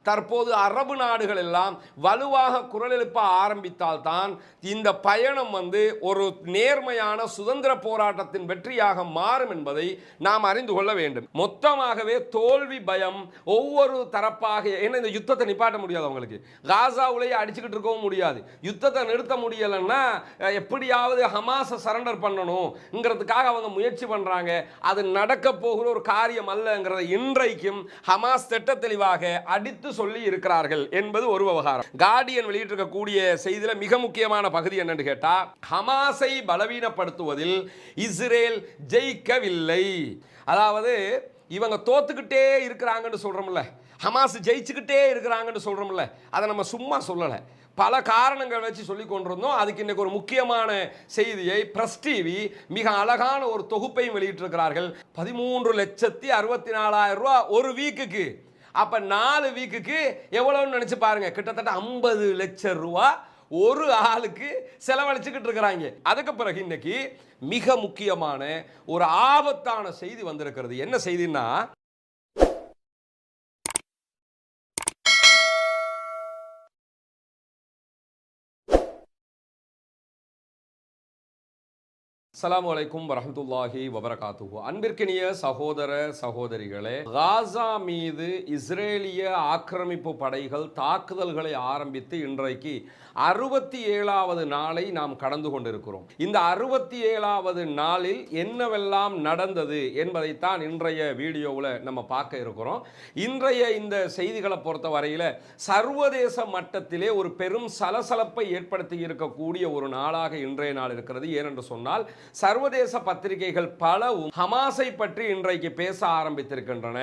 தற்போது அரபு நாடுகள் எல்லாம் வலுவாக குரல் எழுப்ப ஆரம்பித்தால்தான் இந்த பயணம் ஒரு நேர்மையான சுதந்திர போராட்டத்தின் வெற்றியாக மாறும் என்பதை நாம் அறிந்து கொள்ள வேண்டும். மொத்தமாகவே தோல்வி பயம் ஒவ்வொரு தரப்பாக, ஏன்னா இந்த யுத்தத்தை நிப்பாட்ட முடியாது, அவங்களுக்கு காசாவுலேயே அடிச்சுக்கிட்டு இருக்கவும் முடியாது, யுத்தத்தை நிறுத்த முடியலைன்னா எப்படியாவது ஹமாஸை சரண்டர் பண்ணணும்ங்கிறதுக்காக அவங்க முயற்சி பண்றாங்க. அது நடக்க போகிற ஒரு காரியம் அல்லங்கிறத இன்றைக்கும் ஹமாஸ் திட்ட தெளிவாக அடித்து சொல்லி இருக்கிறார்கள் என்பது ஒரு விவகாரம். கார்டியன் வெளியிட்டிருக்கக்கூடிய செய்தியில மிக முக்கியமான பகுதி என்னன்னு கேட்டா, ஹமாஸை பலவீனப்படுத்துவதில் இஸ்ரேல் ஜெயிக்கவில்லை. அதாவது இவங்க தோத்துக்கிட்டே இருக்கிறாங்கன்னு சொல்றோம்ல, ஹமாஸ் ஜெயிச்சுக்கிட்டே இருக்கிறாங்கன்னு சொல்றோம்ல, அதை நம்ம சும்மா சொல்லலை, பல காரணங்கள் வச்சு சொல்லிக் கொண்டிருந்தோம். அதுக்கு இன்னைக்கு ஒரு முக்கியமான செய்தியை பிரஸ் டிவி மிக அழகான ஒரு தொகுப்பையும் வெளியிட்டிருக்கிறார்கள். 13,64,000 ரூபா ஒரு வீக்குக்கு. அப்ப 4 வீக்குக்கு எவ்வளவுன்னு நினைச்சு பாருங்க, கிட்டத்தட்ட 50 லட்சம் ரூபா ஒரு ஆளுக்கு செலவழிச்சுக்கிட்டு இருக்கிறாங்க. அதுக்கு பிறகு இன்னைக்கு மிக முக்கியமான ஒரு ஆபத்தான செய்தி வந்திருக்கிறது. என்ன செய்தின்னா, அஸ்ஸலாமு அலைக்கும் வரஹ்மத்துல்லாஹி வபரகாத்துஹு. அன்பிற்கினிய சகோதர சகோதரிகளே, காசா மீது இஸ்ரேலிய ஆக்கிரமிப்பு படைகள் தாக்குதல்களை ஆரம்பித்து இன்றைக்கு 67வது நாளை நாம் கடந்து கொண்டிருக்கிறோம். இந்த 67வது நாளில் என்னவெல்லாம் நடந்தது என்பதைத்தான் இன்றைய வீடியோவில் நம்ம பார்க்க இருக்கிறோம். இன்றைய இந்த செய்திகளை பொறுத்த வரையில் சர்வதேச மட்டத்திலே ஒரு பெரும் சலசலப்பை ஏற்படுத்தி இருக்கக்கூடிய ஒரு நாளாக இன்றைய நாள் இருக்கிறது. ஏனென்று சொன்னால், சர்வதேச பத்திரிகைகள் பலவும் ஹமாஸை பற்றி இன்றைக்கு பேச ஆரம்பித்திருக்கின்றன.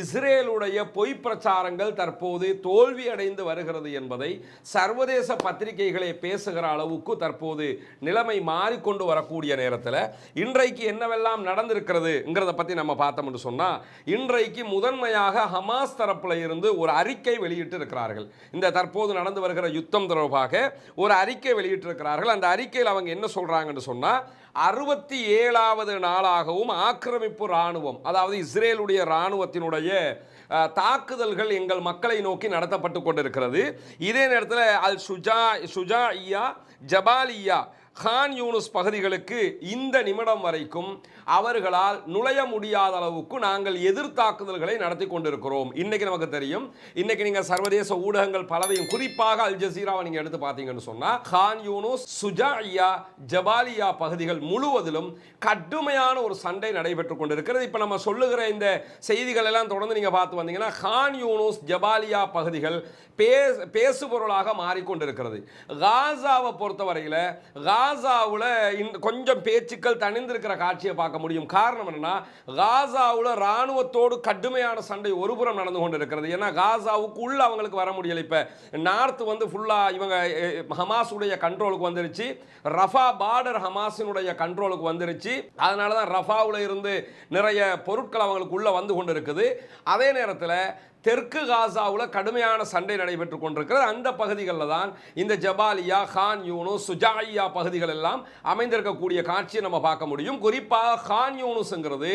இஸ்ரேலுடைய பொய் பிரச்சாரங்கள் தற்போது தோல்வி அடைந்து வருகிறது என்பதை சர்வதேச பத்திரிகைகளை பேசுகிற அளவுக்கு தற்போது நிலைமை மாறிக்கொண்டு வரக்கூடிய நேரத்தில் இன்றைக்கு என்னவெல்லாம் நடந்திருக்கிறதுங்கிறத பற்றி நம்ம பார்த்தோம் என்று சொன்னால், இன்றைக்கு முதன்மையாக ஹமாஸ் தரப்புல இருந்து ஒரு அறிக்கை வெளியிட்டு இருக்கிறார்கள். இந்த தற்போது நடந்து வருகிற யுத்தம் தொடர்பாக ஒரு அறிக்கை வெளியிட்டிருக்கிறார்கள். அந்த அறிக்கையில் அவங்க என்ன சொல்றாங்கன்னு சொன்னா, 67வது நாளாகவும் ஆக்கிரமிப்பு ராணுவம், அதாவது இஸ்ரேலுடைய ராணுவத்தினுடைய தாக்குதல்கள் எங்கள் மக்களை நோக்கி நடத்தப்பட்டு கொண்டிருக்கிறது. இதே நேரத்தில் அல் ஷுஜாஇயா, ஜபாலியா, கான் யூனுஸ் பகுதிகளுக்கு இந்த நிமிடம் வரைக்கும் அவர்களால் நுழைய முடியாத அளவுக்கு நாங்கள் எதிர்த்தாக்குதல்களை நடத்தி கொண்டிருக்கிறோம். இன்னைக்கு நமக்கு தெரியும், இன்னைக்கு நீங்க சர்வதேச ஊடகங்கள் பலதையும், குறிப்பாக அல் ஜசீராவை நீங்க எடுத்து பார்த்தீங்கன்னு சொன்னா, கான் யூனுஸ், ஷுஜாஇயா, ஜபாலியா பகுதிகள் முழுவதிலும் கடுமையான ஒரு சண்டை நடைபெற்றுக் கொண்டிருக்கிறது. இப்ப நம்ம சொல்லுகிற இந்த செய்திகள் எல்லாம் தொடர்ந்து நீங்க பார்த்து வந்தீங்கன்னா, கான் யூனுஸ், ஜபாலியா பகுதிகள் பேசுபொருளாக மாறிக்கொண்டிருக்கிறது. காசாவை பொறுத்தவரையில் காசாவில் கொஞ்சம் பேச்சுக்கள் தணிந்திருக்கிற காட்சியை பார்க்க முடியும். காரணம் என்னன்னா, காசாவில் ராணுவத்தோடு கடுமையான சண்டை ஒருபுறம் நடந்து கொண்டிருக்கிறது. ஏன்னா காசாவுக்கு உள்ள அவங்களுக்கு வர முடியல. இப்ப நார்த் ஃபுல்லா இவங்க ஹமாஸுடைய கண்ட்ரோலுக்கு வந்துருச்சு. ரஃபா பார்டர் ஹமாஸினுடைய கண்ட்ரோலுக்கு வந்துருச்சு. அதனால தான் ரஃபாவில் இருந்து நிறைய பொருட்கள் அவங்களுக்கு உள்ள வந்து கொண்டு இருக்குது. அதே நேரத்தில் தெற்கு காசாவில் கடுமையான சண்டை நடைபெற்றுக் கொண்டிருக்கிறது. அந்த பகுதிகளில் தான் இந்த ஜபாலியா, கான் யூனுஸ், ஷுஜாஇயா பகுதிகள் எல்லாம் அமைந்திருக்கக்கூடிய காட்சியை நம்ம பார்க்க முடியும். குறிப்பாக கான் யூனுஸ்ங்கிறது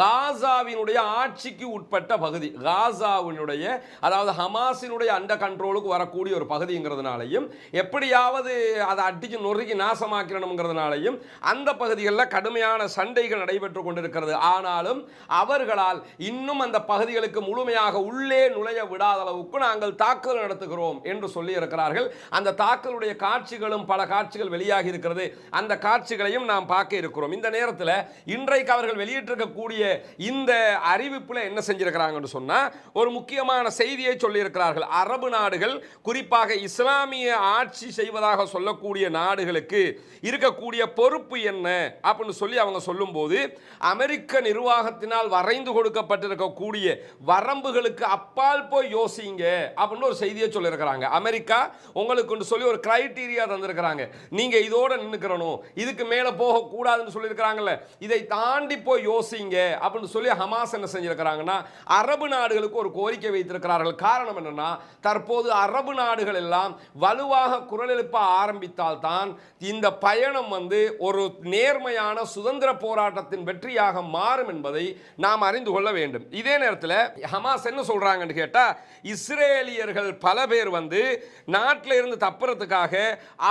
காசாவினுடைய ஆட்சிக்கு உட்பட்ட பகுதி. காசாவினுடைய, அதாவது ஹமாஸினுடைய அந்த கண்ட்ரோலுக்கு வரக்கூடிய ஒரு பகுதிங்கிறதுனாலையும், எப்படியாவது அதை அடிச்சு நொறுக்கி நாசமாக்கணுங்கிறதுனாலையும் அந்த பகுதிகளில் கடுமையான சண்டைகள் நடைபெற்றுக் கொண்டிருக்கிறது. ஆனாலும் அவர்களால் இன்னும் அந்த பகுதிகளுக்கு முழுமையாக உள்ளே நுழைய விடாத அளவுக்கு நாங்கள் தாக்குதல் நடத்துகிறோம் என்று சொல்லி இருக்கிறார்கள். அந்த தாக்குதலுடைய காட்சிகளும் பல காட்சிகள் வெளியாகி இருக்கிறது. அந்த காட்சிகளையும் நாம் பார்க்க இருக்கிறோம். இந்த நேரத்தில் இன்றைக்கு அவர்கள் வெளியிட்டிருக்கக்கூடிய இந்த அறிவிப்புல என்ன செஞ்சிருக்கிறாங்கன்னு சொன்னா, ஒரு முக்கியமான செய்தியை சொல்லி இருக்கிறார்கள். அரபு நாடுகள், குறிப்பாக இஸ்லாமிய ஆட்சி செய்வதாக சொல்லக்கூடிய நாடுகளுக்கு இருக்கக்கூடிய பொறுப்பு என்ன அப்படின்னு சொல்லி அவங்க சொல்லும் போது, அமெரிக்க நிர்வாகத்தினால் வரைந்து கொடுக்கப்பட்டிருக்கக்கூடிய வரம்புகளுக்கு அப்பால் போய் யோசிங்க அப்படின்னு ஒரு செய்தியை சொல்லியிருக்கிறாங்க. அமெரிக்கா உங்களுக்கு சொல்லி ஒரு கிரைட்டீரியா தந்திருக்கிறாங்க. நீங்க இதோட நின்னுக்கிறணும், இதுக்கு மேல போக கூடாதுன்னு சொல்லியிருக்கிறாங்கல்ல, இதை தாண்டி போய் யோசிங்க அப்படின்னு சொல்லி ஹமாஸ் என்ன செஞ்சிருக்கிறாங்கன்னா, அரபு நாடுகளுக்கு ஒரு கோரிக்கை வைத்திருக்கிறார்கள். காரணம் என்னன்னா, தற்போது அரபு நாடுகள் எல்லாம் வலுவாக குரல் எழுப்ப ஆரம்பித்தால் தான் இந்த பயணம் ஒரு நேர்மையான சுதந்திர போராட்டத்தின் வெற்றியாக மாறும் என்பதை நாம் அறிந்து கொள்ள வேண்டும். இதே நேரத்தில் ஹமாஸ் என்ன சொல்றாங்க சொல்றாங்கன்னு கேட்டா, இஸ்ரேலியர்கள் பல பேர் வந்து நாட்டில இருந்து தப்புறதுக்காக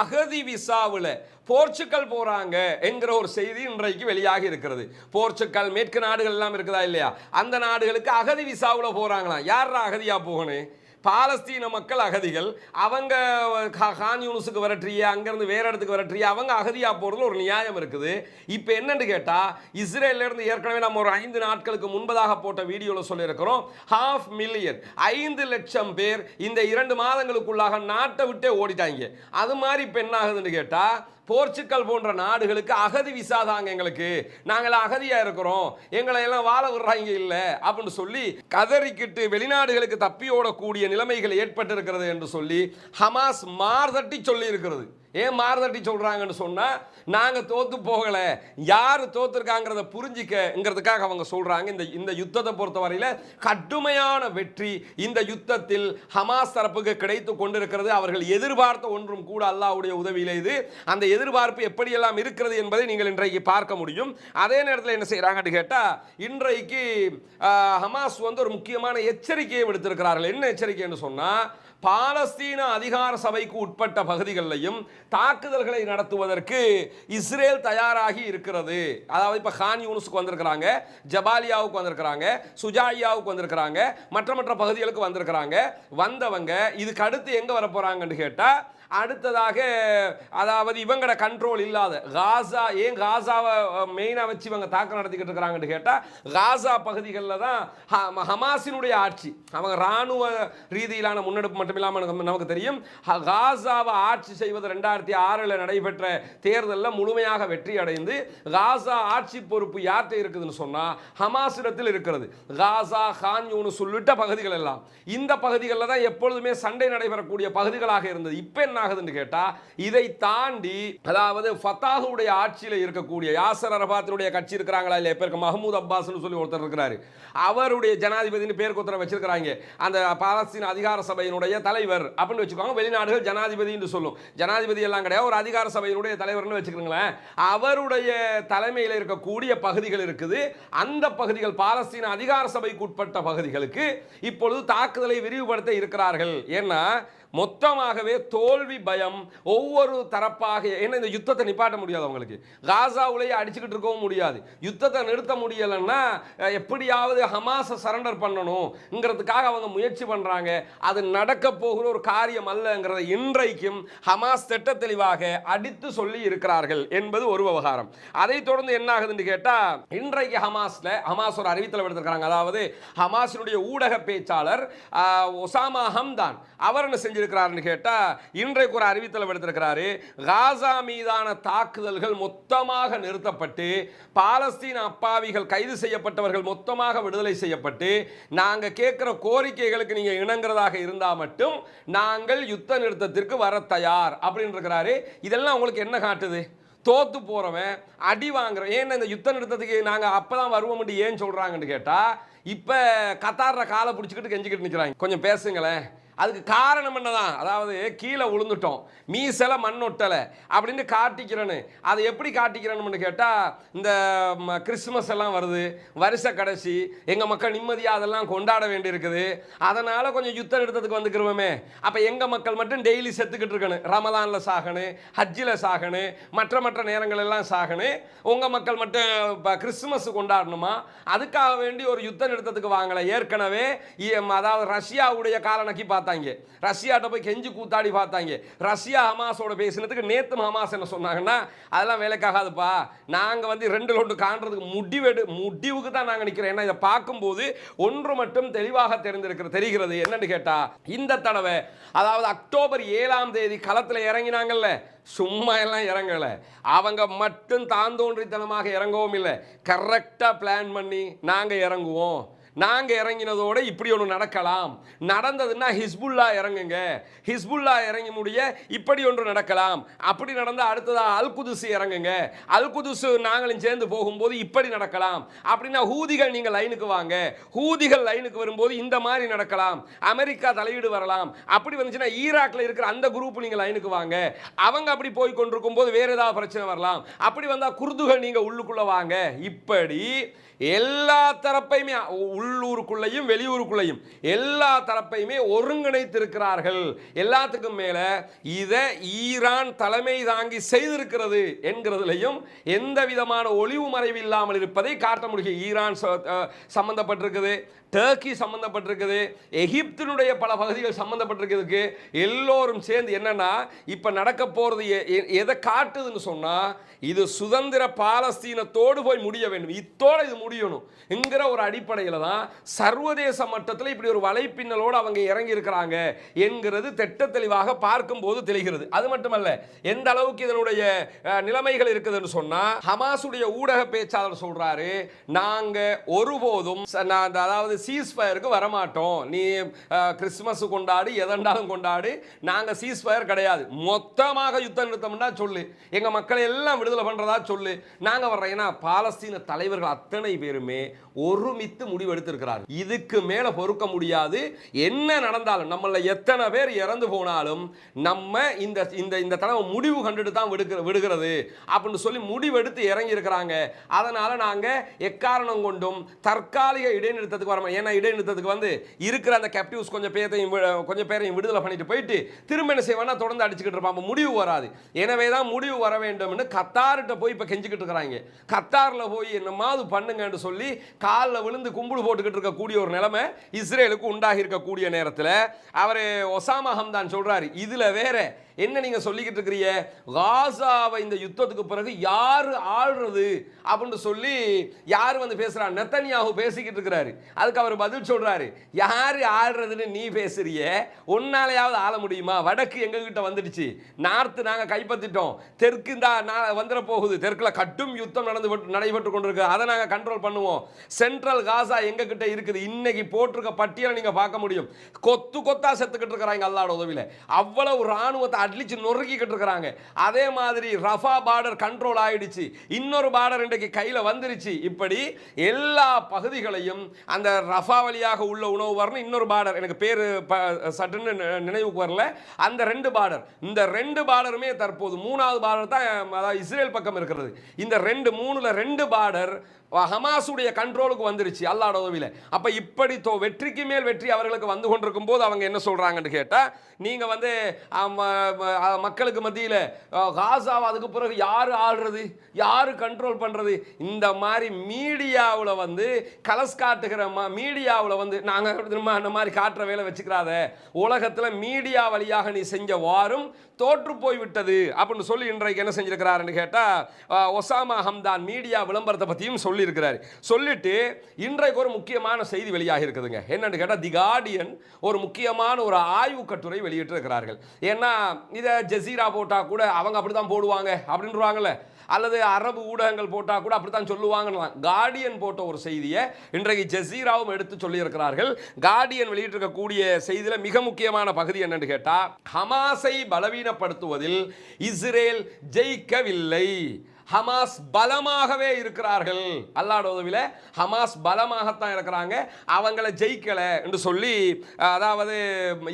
அகதி விசாவுல போர்ச்சுகல் போறாங்க என்கிற ஒரு செய்தி இன்றைக்கு வெளியாகி இருக்கிறது. போர்ச்சுகல் மேற்கு நாடுகள் எல்லாம் இருக்குதா இல்லையா, அந்த நாடுகளுக்கு அகதி விசாவுல போறாங்களாம். யாரா அகதியா போகணும்? பாலஸ்தீன மக்கள் அகதிகள். அவங்க கான் யூனுஸுக்கு வரட்டிய, அங்கிருந்து வேற இடத்துக்கு வரட்டிய, அவங்க அகதியா போறதுல ஒரு நியாயம் இருக்குது. இப்போ என்னன்னு கேட்டா, இஸ்ரேல்ல இருந்து ஏற்கனவே நம்ம ஒரு 5 நாட்களுக்கு முன்பதாக போட்ட வீடியோல சொல்லியிருக்கிறோம், 500,000 5 லட்சம் பேர் இந்த 2 மாதங்களுக்குள்ளாக நாட்டை விட்டே ஓடிட்டாங்க. அது மாதிரி இப்போ என்ன ஆகுதுன்னு கேட்டா, போர்ச்சுகல் போன்ற நாடுகளுக்கு அகதி விசா தாங்க, எங்களுக்கு நாங்கள் அகதியா இருக்கிறோம், எங்களை எல்லாம் வாழ விடுறாங்க இல்ல அப்படின்னு சொல்லி கதறிக்கிட்டு வெளிநாடுகளுக்கு தப்பி ஓடக்கூடிய நிலைமைகள் ஏற்பட்டு இருக்கிறது என்று சொல்லி ஹமாஸ் மார்தட்டி சொல்லி இருக்கிறது. ஏன் மார்தட்டி சொல்றாங்கன்னு சொன்னா, நாங்க தோத்து போகல, யாரு தோத்துருக்காங்கிறத புரிஞ்சிக்கங்கிறதுக்காக அவங்க சொல்றாங்க. இந்த யுத்தத்தை பொறுத்தவரையில கடுமையான வெற்றி இந்த யுத்தத்தில் ஹமாஸ் தரப்புக்கு கிடைத்து கொண்டிருக்கிறது. அவர்கள் எதிர்பார்த்த ஒன்றும் கூட அல்லாஹ்வுடைய உதவியிலே இது. அந்த எதிர்பார்ப்பு எப்படியெல்லாம் இருக்கிறது என்பதை நீங்கள் இன்றைக்கு பார்க்க முடியும். அதே நேரத்தில் என்ன செய்யறாங்கன்னு கேட்டா, இன்றைக்கு ஹமாஸ் வந்து ஒரு முக்கியமான எச்சரிக்கையை விடுத்திருக்கிறார்கள். என்ன எச்சரிக்கைன்னு சொன்னா, பாலஸ்தீன அதிகார சபைக்கு உட்பட்ட பகுதிகளிலும் தாக்குதல்களை நடத்துவதற்கு இஸ்ரேல் தயாராகி இருக்கிறது. அதாவது இப்ப கான் யூனுஸ்க்கு வந்திருக்கிறாங்க, ஜபாலியாவுக்கு வந்திருக்கிறாங்க, சுஜாயியாவுக்கு வந்திருக்கிறாங்க, மற்ற பகுதிகளுக்கு வந்திருக்கிறாங்க. வந்தவங்க இதுக்கு அடுத்து எங்க வர போறாங்கன்னு கேட்டா, அடுத்ததாக அதாவது இவங்களோட கண்ட்ரோல் இல்லாத காசா, ஏன் காசாவை மெயினாக வச்சு இவங்க தாக்கம் நடத்திக்கிட்டு இருக்கிறாங்கன்னு கேட்டால், காசா பகுதிகளில் தான் ஹமாஸினுடைய ஆட்சி. அவங்க இராணுவ ரீதியிலான முன்னெடுப்பு மட்டும் இல்லாமல் நமக்கு தெரியும், காசாவை ஆட்சி செய்வது 2006 நடைபெற்ற தேர்தலில் முழுமையாக வெற்றி அடைந்து காசா ஆட்சி பொறுப்பு யார்கிட்ட இருக்குதுன்னு சொன்னால் ஹமாஸிடத்தில் இருக்கிறது. காசா, கான் யூனுஸ் உள்ளிட்ட பகுதிகள் எல்லாம் இந்த பகுதிகளில் தான் எப்பொழுதுமே சண்டை நடைபெறக்கூடிய பகுதிகளாக இருந்தது. இப்போ என்ன ஆகுதுன்னு கேட்டா, இதை தாண்டி அதாவது ஃபத்தாஹுடைய ஆட்சியில் இருக்கக்கூடிய யாசர் அரபாத்தினுடைய கட்சி இருக்கிறாங்களா இல்லையா, பேருக்கு மஹமூத் அப்பாஸ்னு சொல்லி ஒருத்தர் இருக்கிறாரு, அவருடைய ஜனாதிபதினு பேருக்கு ஒருத்தர் வச்சிருக்கிறாங்க. அந்த பாலஸ்தீன அதிகார சபையினுடைய தலைவர் அப்படின்னு வச்சுக்கோங்க. வெளிநாடுகள் ஜனாதிபதி என்று சொல்லும், ஜனாதிபதி எல்லாம் கிடையாது, ஒரு அதிகார சபையினுடைய தலைவர்னு வச்சுக்கிறீங்களேன். அவருடைய தலைமையில் இருக்கக்கூடிய பகுதிகள் இருக்குது. அந்த பகுதிகள் பாலஸ்தீன அதிகார சபைக்கு உட்பட்ட பகுதிகளுக்கு இப்பொழுது தாக்குதலை விரிவுபடுத்த இருக்கிறார்கள். ஏன்னா மொத்தமாகவே தோல்வி பயம் ஒவ்வொரு தரப்பாக. ஏன்னா இந்த யுத்தத்தை நிப்பாட்ட முடியாது, அவங்களுக்கு காசாவுலேயே அடிச்சுக்கிட்டு இருக்கவும் முடியாது. யுத்தத்தை நிறுத்த முடியலைன்னா எப்படியாவது ஹமாஸை சரண்டர் பண்ணணுங்கிறதுக்காக அவங்க முயற்சி பண்றாங்க. அது நடக்க போகிற ஒரு காரியம் அல்லங்கிறத இன்றைக்கும் ஹமாஸ் திட்ட தெளிவாக அடித்து சொல்லி இருக்கிறார்கள் என்பது ஒரு விவகாரம். அதை தொடர்ந்து என்ன ஆகுதுன்னு கேட்டா, இன்றைக்கு ஹமாஸ் ஒரு அறிவித்தல் எடுத்திருக்காங்க. அதாவது ஹமாஸினுடைய ஊடக பேச்சாளர் ஒசாமா ஹம்தான் அவர் என்ன செஞ்சு கேட்டா, இன்றைக்கு ஒரு அறிவித்தல் எடுத்திருக்கிறாரு. காசா மீதான தாக்குதல்கள் மொத்தமாக நிறுத்தப்பட்டு பாலஸ்தீன அப்பாவிகள் கைது செய்யப்பட்டவர்கள் மொத்தமாக விடுதலை செய்யப்பட்டு நாங்க கேட்கிற கோரிக்கைகளுக்கு நீங்க இணங்குறதாக இருந்தா மட்டும் நாங்கள் யுத்த நிறுத்தத்திற்கு வர தயார் அப்படின்னு இருக்கிறாரு. இதெல்லாம் உங்களுக்கு என்ன காட்டுது? தோத்து போறவன் அடி வாங்குறோம். ஏன்னா இந்த யுத்த நிறுத்தத்துக்கு நாங்க அப்பதான் வருவோம் ஏன் சொல்றாங்கன்னு கேட்டா, இப்ப கத்தார்ற காலை பிடிச்சிக்கிட்டு கெஞ்சிக்கிட்டு நிக்கிறாங்க. கொஞ்சம் பேசுங்களேன். அதுக்கு காரணம் என்னதான், அதாவது கீழே விழுந்துட்டோம், மீசல மண்ணொட்டலை அப்படின்னு காட்டிக்கிறேன்னு. அதை எப்படி காட்டிக்கிறேன்னு கேட்டா, இந்த கிறிஸ்துமஸ் எல்லாம் வருது, வருஷ கடைசி, எங்க மக்கள் நிம்மதியாக அதெல்லாம் கொண்டாட வேண்டி இருக்குது, அதனால கொஞ்சம் யுத்த நிறுத்தத்துக்கு வந்துக்கிறோமே. அப்ப எங்க மக்கள் மட்டும் டெய்லி செத்துக்கிட்டு இருக்கணும், ரமதான்ல சாகணும், ஹஜ்ஜில் சாகணும், மற்ற நேரங்கள் எல்லாம் சாகணும், உங்க மக்கள் மட்டும் கிறிஸ்துமஸ் கொண்டாடணுமா? அதுக்காக வேண்டி ஒரு யுத்த நிறுத்தத்துக்கு வாங்கல. ஏற்கனவே அதாவது ரஷ்யாவுடைய காலனக்கி பார்த்தாங்க, ரஷ்யாட்ட போய் கெஞ்சி கூத்தாடி பார்த்தாங்க. ரஷ்யா ஹமாஸோட பேசினதுக்கு நேத்து ஹமாஸ் என்ன சொன்னாங்கன்னா, அதெல்லாம் வேலைக்காகாதுப்பா, நாங்க வந்து 2 லோண்டு காண்றதுக்கு முடிவுக்கு தான் நாங்க நிக்கிறோம். ஏன்னா இதை பார்க்கும்போது ஒன்று மட்டும் தெளிவாக தெரிகிறது என்னன்னு கேட்டா, இந்த தடவை அதாவது அக்டோபர் 7ஆம் தேதி களத்தில் இறங்கினாங்கல்ல, சும்மா எல்லாம் இறங்கல, அவங்க மட்டும் தாந்தோன்றித்தனமாக இறங்கவும் இல்லை, கரெக்டா பிளான் பண்ணி நாங்க இறங்குவோம், நாங்க இறங்கினதோட இப்படி ஒன்று நடக்கலாம், நடந்ததுன்னா ஹிஸ்புல்லா இறங்குங்க, ஹிஸ்புல்லா இறங்கி முடிய இப்படி ஒன்று நடக்கலாம், அப்படி நடந்தால் அடுத்ததா அல் குதுஸ் இறங்குங்க, அல் குதுஸ் நாங்களும் சேர்ந்து போகும்போது இப்படி நடக்கலாம், அப்படின்னா ஹூதிகள் நீங்க லைனுக்கு வாங்க, ஹூதிகள் லைனுக்கு வரும்போது இந்த மாதிரி நடக்கலாம், அமெரிக்கா தலையீடு வரலாம், அப்படி வந்துச்சுன்னா ஈராக்ல இருக்கிற அந்த குரூப் நீங்க லைனுக்கு வாங்க, அவங்க அப்படி போய் கொண்டிருக்கும் போது வேற ஏதாவது பிரச்சனை வரலாம், அப்படி வந்தா குர்துகள் நீங்க உள்ளுக்குள்ள வாங்க, இப்படி எல்லா தரப்பையுமே உள்ளூருக்குள்ளேயும் வெளியூருக்குள்ளேயும் எல்லா தரப்பையுமே ஒருங்கிணைத்திருக்கிறார்கள். எல்லாத்துக்கும் மேல இதை ஈரான் தலைமை தாங்கி செய்திருக்கிறது என்கிறதுலையும் எந்த விதமான ஒளிவு மறைவு இல்லாமல் இருப்பதை காட்ட முடியும். ஈரான் சம்பந்தப்பட்டிருக்குது, டர்க்கி சம்பந்தப்பட்டிருக்குது, எகிப்தினுடைய பல பகுதிகள் சம்பந்தப்பட்டிருக்கிறதுக்கு எல்லோரும் சேர்ந்து என்னன்னா இப்ப நடக்க போறது எதை காட்டுதுன்னு சொன்னா இது சுதந்திர பாலஸ்தீனத்தோடு போய் முடிய வேண்டும், இத்தோட இது முடியணும் என்கிற ஒரு அடிப்படையில் தான் சர்வதேச மட்டத்தில் இப்படி ஒரு வலைப்பின்னலோடு அவங்க இறங்கி இருக்கிறாங்க என்கிறது திட்ட தெளிவாக பார்க்கும்போது தெரிகிறது. அது மட்டுமல்ல, எந்த அளவுக்கு இதனுடைய நிலைமைகள் இருக்குதுன்னு சொன்னா ஹமாஸுடைய ஊடக பேச்சாளர் சொல்றாரு, நாங்க ஒருபோதும் அதாவது சீஸ்ஃபயருக்கு வரமாட்டோம், நீ கிறிஸ்துமஸ் கொண்டாடி எதண்டாலும் கொண்டாடி, நாங்க சீஸ்ஃபயர் கிடையாது, மொத்தமாக யுத்த நிறுத்தம்னா சொல்லு, எங்க மக்களை எல்லாம் விடுதலை பண்றதா சொல்லு, நாங்க வர்றோம். ஏன்னா பாலஸ்தீன தலைவர்கள் அத்தனை பேருமே ஒருமித்து முடிவெடுத்திருக்கிறார். இதுக்கு மேல பொறுக்க முடியாது. என்ன நடந்தாலும் நம்மள எத்தனை பேர் இறந்து போனாலும் நம்ம இந்த இந்த இந்த தடவை முடிவு கண்டுட்டு தான் விடுகிறது அப்படின்னு சொல்லி முடிவெடுத்து இறங்கி இருக்கிறாங்க. அதனால நாங்க எக்காரணம் கொண்டும் தற்காலிக இடைநிறுத்தத்துக்கு வரமா. ஏன்னா இடைநிறுத்தத்துக்கு வந்து இருக்கிற அந்த கேப்டிவ்ஸ் கொஞ்சம் பேரையும் விடுதலை பண்ணிட்டு போயிட்டு திரும்ப என்ன செய்வானா தொடர்ந்து அடிச்சுக்கிட்டு இருப்பாங்க, முடிவு வராது. எனவே தான் முடிவு வர வேண்டும்னு கத்தார்கிட்ட போய் இப்ப கெஞ்சிக்கிட்டு இருக்கிறாங்க. கத்தார்ல போய் என்னமாவது பண்ணுங்கன்னு சொல்லி காலில் விழுந்து கும்பிடு போட்டுக்கிட்டு இருக்கக்கூடிய ஒரு நிலைமை இஸ்ரேலுக்கு உண்டாகி இருக்கக்கூடிய நேரத்தில் அவர் ஒசாமா ஹம்தான் சொல்றாரு, இதுல வேற என்ன நீங்க சொல்லிக்கிட்டு இருக்கிறீங்க, காசாவை இந்த யுத்தத்துக்கு பிறகு யாரு ஆள்றது அப்படின்னு சொல்லி யார் வந்து பேசுறான், நெத்தன்யாஹு பேசிக்கிட்டு இருக்கிறாரு. அதுக்கு அவர் பதில் சொல்றாரு, யாரு ஆள்றதுன்னு நீ பேசுறிய, உன்னாலையாவது ஆள முடியுமா, வடக்கு எங்க கிட்ட வந்துடுச்சு, நார்த்து நாங்க கைப்பற்றிட்டோம், தெற்கு தான் வந்துட போகுது, தெற்குல கட்டும் யுத்தம் நடைபெற்று கொண்டிருக்கு, அதை நாங்க கண்ட்ரோல் பண்ணுவோம், சென்ட்ரல் காசா எங்க கிட்ட இருக்குது, இன்னைக்கு போட்டிருக்க பட்டியலை நீங்க பார்க்க முடியும், கொத்து கொத்தா செத்துக்கிட்டு இருக்கிறாங்க அல்லாஹ்வுடைய உதவியில, அவ்வளவு ராணுவத்தை அட்லிச்சு நொறுக்கிக்கிட்டு இருக்காங்க. அதே மாதிரி ரஃபா பார்டர் கண்ட்ரோல் ஆயிடுச்சு, இன்னொரு பார்டர் இன்றைக்கு கையில வந்துருச்சு. இப்படி எல்லா பகுதிகளையும் அந்த ரஃபா வழியாக உள்ள உணவு வரணும், இன்னொரு பார்டர் எனக்கு பேரு சட்டுன்னு நினைவுக்கு வரல, அந்த ரெண்டு பார்டர், இந்த ரெண்டு பார்டருமே தற்போது மூணாவது பார்டர் தான் அதாவது இஸ்ரேல் பக்கம் இருக்கிறது. இந்த மூணுல ரெண்டு பார்டர் ஹமாஸுடைய கண்ட்ரோலுக்கு வந்துருச்சு அல்லாஹ்வுடைய உதவியில. அப்ப இப்படி வெற்றிக்கு மேல் வெற்றி அவர்களுக்கு வந்து கொண்டிருக்கும் போது அவங்க என்ன சொல்றாங்கன்னு கேட்டா, நீங்க வந்து மக்களுக்கு மத்தியில் காசாவை அதுக்கு பிறகு யாரு ஆள்றது, யாரு கண்ட்ரோல் பண்றது, இந்த மாதிரி மீடியாவில் வந்து கலஸ் காட்டுகிற மீடியாவில் வந்து நாங்க அந்த மாதிரி காட்டுற வேலை வச்சுக்கிறாத, உலகத்தில் மீடியா வழியாக நீ செஞ்ச வாரும் தோற்று போய்விட்டது அப்படின்னு சொல்லி இன்றைக்கு என்ன செஞ்சிருக்கிறாருன்னு கேட்டா ஒசாமா ஹம்தான் மீடியா விளம்பரத்தை பற்றியும் சொல்லி இருக்கிறார். சொல்லிட்டு இன்றைக்கு ஒரு முக்கியமான செய்தி வெளியாக இருக்குதுங்க. என்னன்னு கேட்டா தி கார்டியன் ஒரு முக்கியமான ஒரு ஆய்வு கட்டுரை வெளியிட்டு இருக்கிறார்கள். ஏன்னா இதை ஜசீரா போட்டா கூட அவங்க அப்படித்தான் போடுவாங்க அப்படின்றாங்கல்ல, அல்லது அரபு ஊடகங்கள் போட்டா கூட அப்படித்தான் சொல்லுவாங்க. கார்டியன் போட்ட ஒரு செய்தியை இன்றைக்கு ஜசீராவும் எடுத்து சொல்லி இருக்கிறார்கள். கார்டியன் வெளியிட்டிருக்கக்கூடிய செய்தியில மிக முக்கியமான பகுதி என்னன்னு கேட்டா, ஹமாஸை பலவீனப்படுத்துவதில் இஸ்ரேல் ஜெயிக்கவில்லை, ஹமாஸ் பலமாகவே இருக்கிறார்கள், அல்லாஹ்வுடைய உதவியில ஹமாஸ் பலமாகத்தான் இருக்கிறாங்க, அவங்கள ஜெயிக்கல என்று சொல்லி, அதாவது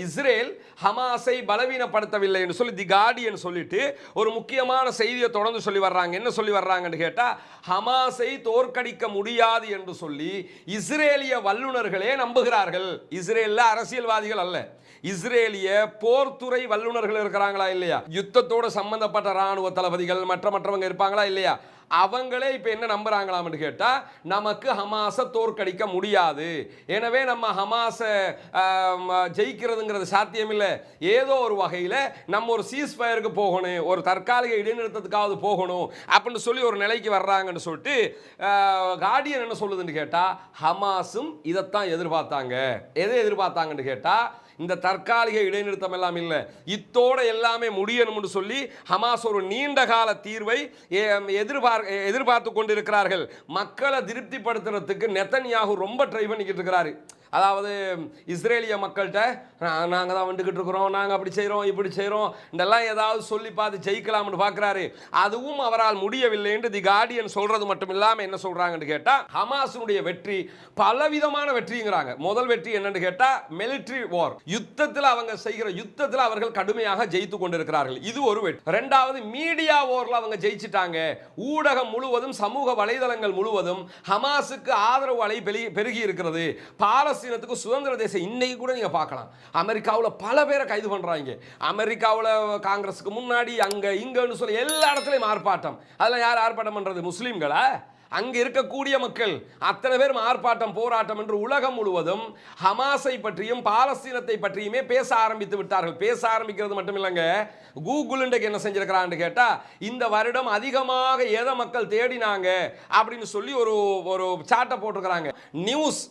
இஸ்ரேல் ஹமாஸை பலவீனப்படுத்தவில்லை என்று சொல்லி தி கார்டியன் சொல்லிட்டு ஒரு முக்கியமான செய்தியை தொடர்ந்து சொல்லி வர்றாங்க. என்ன சொல்லி வர்றாங்கன்னு கேட்டா, ஹமாஸை தோற்கடிக்க முடியாது என்று சொல்லி இஸ்ரேலிய வல்லுநர்களே நம்புகிறார்கள். இஸ்ரேல்ல அரசியல்வாதிகள் அல்ல, இஸ்ரேலிய போர்த்துறை வல்லுநர்கள் இருக்கிறாங்களா இல்லையா, யுத்தத்தோடு சம்பந்தப்பட்ட ராணுவ தளபதிகள் மற்றவங்க இருப்பாங்களா இல்லையா, அவங்களே இப்ப என்ன நம்புறாங்களாம்னு கேட்டா, நமக்கு ஹமாஸை தோற்கடிக்க முடியாது, எனவே நம்ம ஹமாஸை ஜெயிக்கிறதுங்கிறது சாத்தியம் இல்லை, ஏதோ ஒரு வகையில் நம்ம ஒரு சீஸ்ஃபயருக்கு போகணும், ஒரு தற்காலிக இடைநிறுத்தத்துக்காவது போகணும் அப்படின்னு சொல்லி ஒரு நிலைக்கு வர்றாங்கன்னு சொல்லிட்டு கார்டியன் என்ன சொல்லுதுன்னு கேட்டா, ஹமாஸும் இதைத்தான் எதிர்பார்த்தாங்க. எதை எதிர்பார்த்தாங்கன்னு கேட்டா, இந்த தற்காலிக இடைநிறுத்தம் எல்லாம் இல்லை, இத்தோட எல்லாமே முடியணும்னு சொல்லி ஹமாஸ் ஒரு நீண்ட கால தீர்வை எதிர்பார்த்து கொண்டிருக்கிறார்கள். மக்களை திருப்திப்படுத்துறதுக்கு நெத்தன்யாஹு ரொம்ப ட்ரை பண்ணிக்கிட்டு இருக்கிறாரு. அதாவது இஸ்ரேலிய மக்கள்கிட்ட நாங்கள் தான் வந்துக்கிட்டு இருக்கிறோம், நாங்கள் அப்படி செய்கிறோம் இப்படி செய்கிறோம் இதெல்லாம் ஏதாவது சொல்லி பார்த்து ஜெயிக்கலாம்னு பார்க்குறாரு. அதுவும் அவரால் முடியவில்லை என்று தி கார்டியன் சொல்றது மட்டும் இல்லாமல் என்ன சொல்றாங்கன்னு கேட்டால், ஹமாஸினுடைய வெற்றி பலவிதமான வெற்றிங்கிறாங்க. முதல் வெற்றி என்னன்னு கேட்டால் மிலிட்டரி வார், யுத்தத்தில் அவங்க செய்கிற யுத்தத்தில் அவர்கள் கடுமையாக ஜெயித்து கொண்டிருக்கிறார்கள், இது ஒரு வெற்றி. இரண்டாவது மீடியா வார்ல அவங்க ஜெயிச்சிட்டாங்க. ஊடகம் முழுவதும் சமூக வலைதளங்கள் முழுவதும் ஹமாஸுக்கு ஆதரவு அலை பெருகி இருக்கிறது. பாலஸ்தீனத்துக்கு சுதந்திர தேசம் இன்னைக்கு கூட நீங்க பார்க்கலாம். அமெரிக்காவில் பல பேரை கைது பண்றாங்க. அமெரிக்காவில் காங்கிரஸுக்கு முன்னாடி அங்க இங்கன்னு சொல்லி எல்லா இடத்துலையும் ஆர்ப்பாட்டம். அதெல்லாம் யார் ஆர்ப்பாட்டம் பண்றது? முஸ்லீம்களா? அங்க இருக்கக்கூடிய மக்கள் அத்தனை பேரும் ஆர்ப்பாட்டம் போராட்டம் என்று உலகம் முழுவதும் ஹமாஸை பற்றியும் பாலஸ்தீனத்தை பற்றியுமே பேச ஆரம்பித்து விட்டார்கள். பேச ஆரம்பிக்கிறது மட்டும் இல்லைங்க, கூகுள் என்ன செஞ்சிருக்கிறான்னு கேட்டா, இந்த வருடம் அதிகமாக எதை மக்கள் தேடினாங்க அப்படின்னு சொல்லி ஒரு ஒரு சாட்டை போட்டிருக்கிறாங்க. நியூஸ்,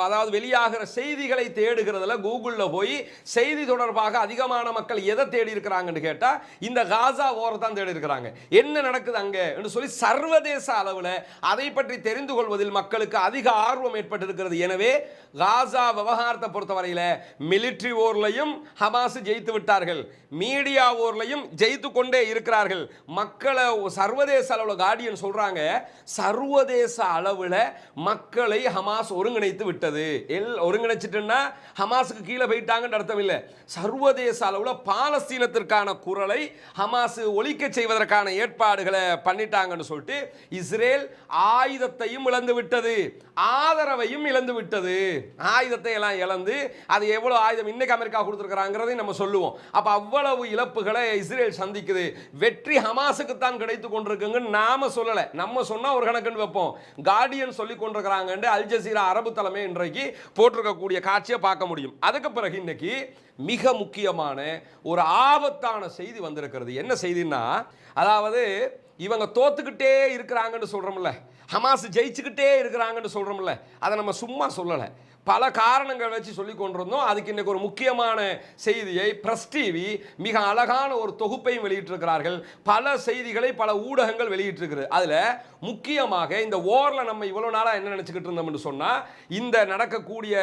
அதாவது வெளியாகிற செய்திகளை தேடுகிறதுல கூகுள்ல போய் செய்தி தொடர்பாக அதிகமான மக்கள் எதை தேடி இருக்கிறாங்கன்னு கேட்டா இந்த காசா வார் தான் தேடி இருக்கிறாங்க. என்ன நடக்குது அங்க என்று சொல்லி சர்வதேச அளவில் அதை பற்றி தெரிந்து கொள்வதில் மக்களுக்கு அதிக ஆர்வம் ஏற்பட்டிருக்கிறது. எனவே காசா விவகாரத்தை பொறுத்தவரையில் மிலிட்டரி வார்லையும் ஹமாஸ் ஜெயித்து விட்டார்கள், மீடியா வார்லையும் ஜெயித்து கொண்டே இருக்கிறார்கள். மக்களை சர்வதேச அளவில் கார்டியன் சொல்றாங்க, சர்வதேச அளவில் மக்களை ஹமாஸ் ஒருங்கிணைத்து விட்டது. ஒருங்கிணைச்சிட்டுன்னா ஹமாஸுக்கு கீழே போயிட்டாங்கன்னு அர்த்தம் இல்லை. சர்வதேச அளவில் பாலஸ்தீனத்திற்கான குரலை ஹமாஸ் ஒலிக்க செய்வதற்கான ஏற்பாடுகளை பண்ணிட்டாங்கன்னு சொல்லிட்டு இஸ்ரேல் ஆயுதத்தையும் இழந்து விட்டது, ஆதரவையும் இழந்து விட்டது. ஆயுதத்தை எல்லாம் இழந்து அது எவ்வளவு ஆயுதம் இன்னைக்கு அமெரிக்கா கொடுத்திருக்கிறாங்கிறதை நம்ம சொல்லுவோம். அப்ப அவ்வளவு இழப்புகளை இஸ்ரேல் சந்திக்குது. வெற்றி ஹமாஸுக்கு தான் கிடைத்து கொண்டிருக்குங்கன்னு நாம சொல்லல, நம்ம சொன்னா ஒரு கணக்குன்னு வைப்போம். கார்டியன் சொல்லி கொண்டிருக்கிறாங்க. அல் ஜசீரா அரபு தலைமை இன்றைக்கு போட்டிருக்கக்கூடிய காட்சியை பார்க்க முடியும். அதுக்கு பிறகு இன்னைக்கு மிக முக்கியமான ஒரு ஆபத்தான செய்தி வந்திருக்கிறது. என்ன செய்தின்னா, அதாவது இவங்க தோத்துக்கிட்டே இருக்கிறாங்கன்னு சொல்றோம்ல, ஹமாஸ் ஜெயிச்சுக்கிட்டே இருக்கிறாங்கன்னு சொல்றோம்ல, அதை நம்ம சும்மா சொல்லலை, பல காரணங்கள் வச்சு சொல்லி கொண்டிருந்தோம். அதுக்கு இன்னைக்கு ஒரு முக்கியமான செய்தியை பிரஸ் டிவி மிக அழகான ஒரு தொகுப்பையும் வெளியிட்டிருக்கிறார்கள். பல செய்திகளை பல ஊடகங்கள் வெளியிட்டிருக்கிறது. அதுல முக்கியமாக இந்த வார்ல நம்ம இவ்வளவு நாளா என்ன நினைச்சுக்கிட்டு இருந்தோம்னு சொன்னா, இந்த நடக்கக்கூடிய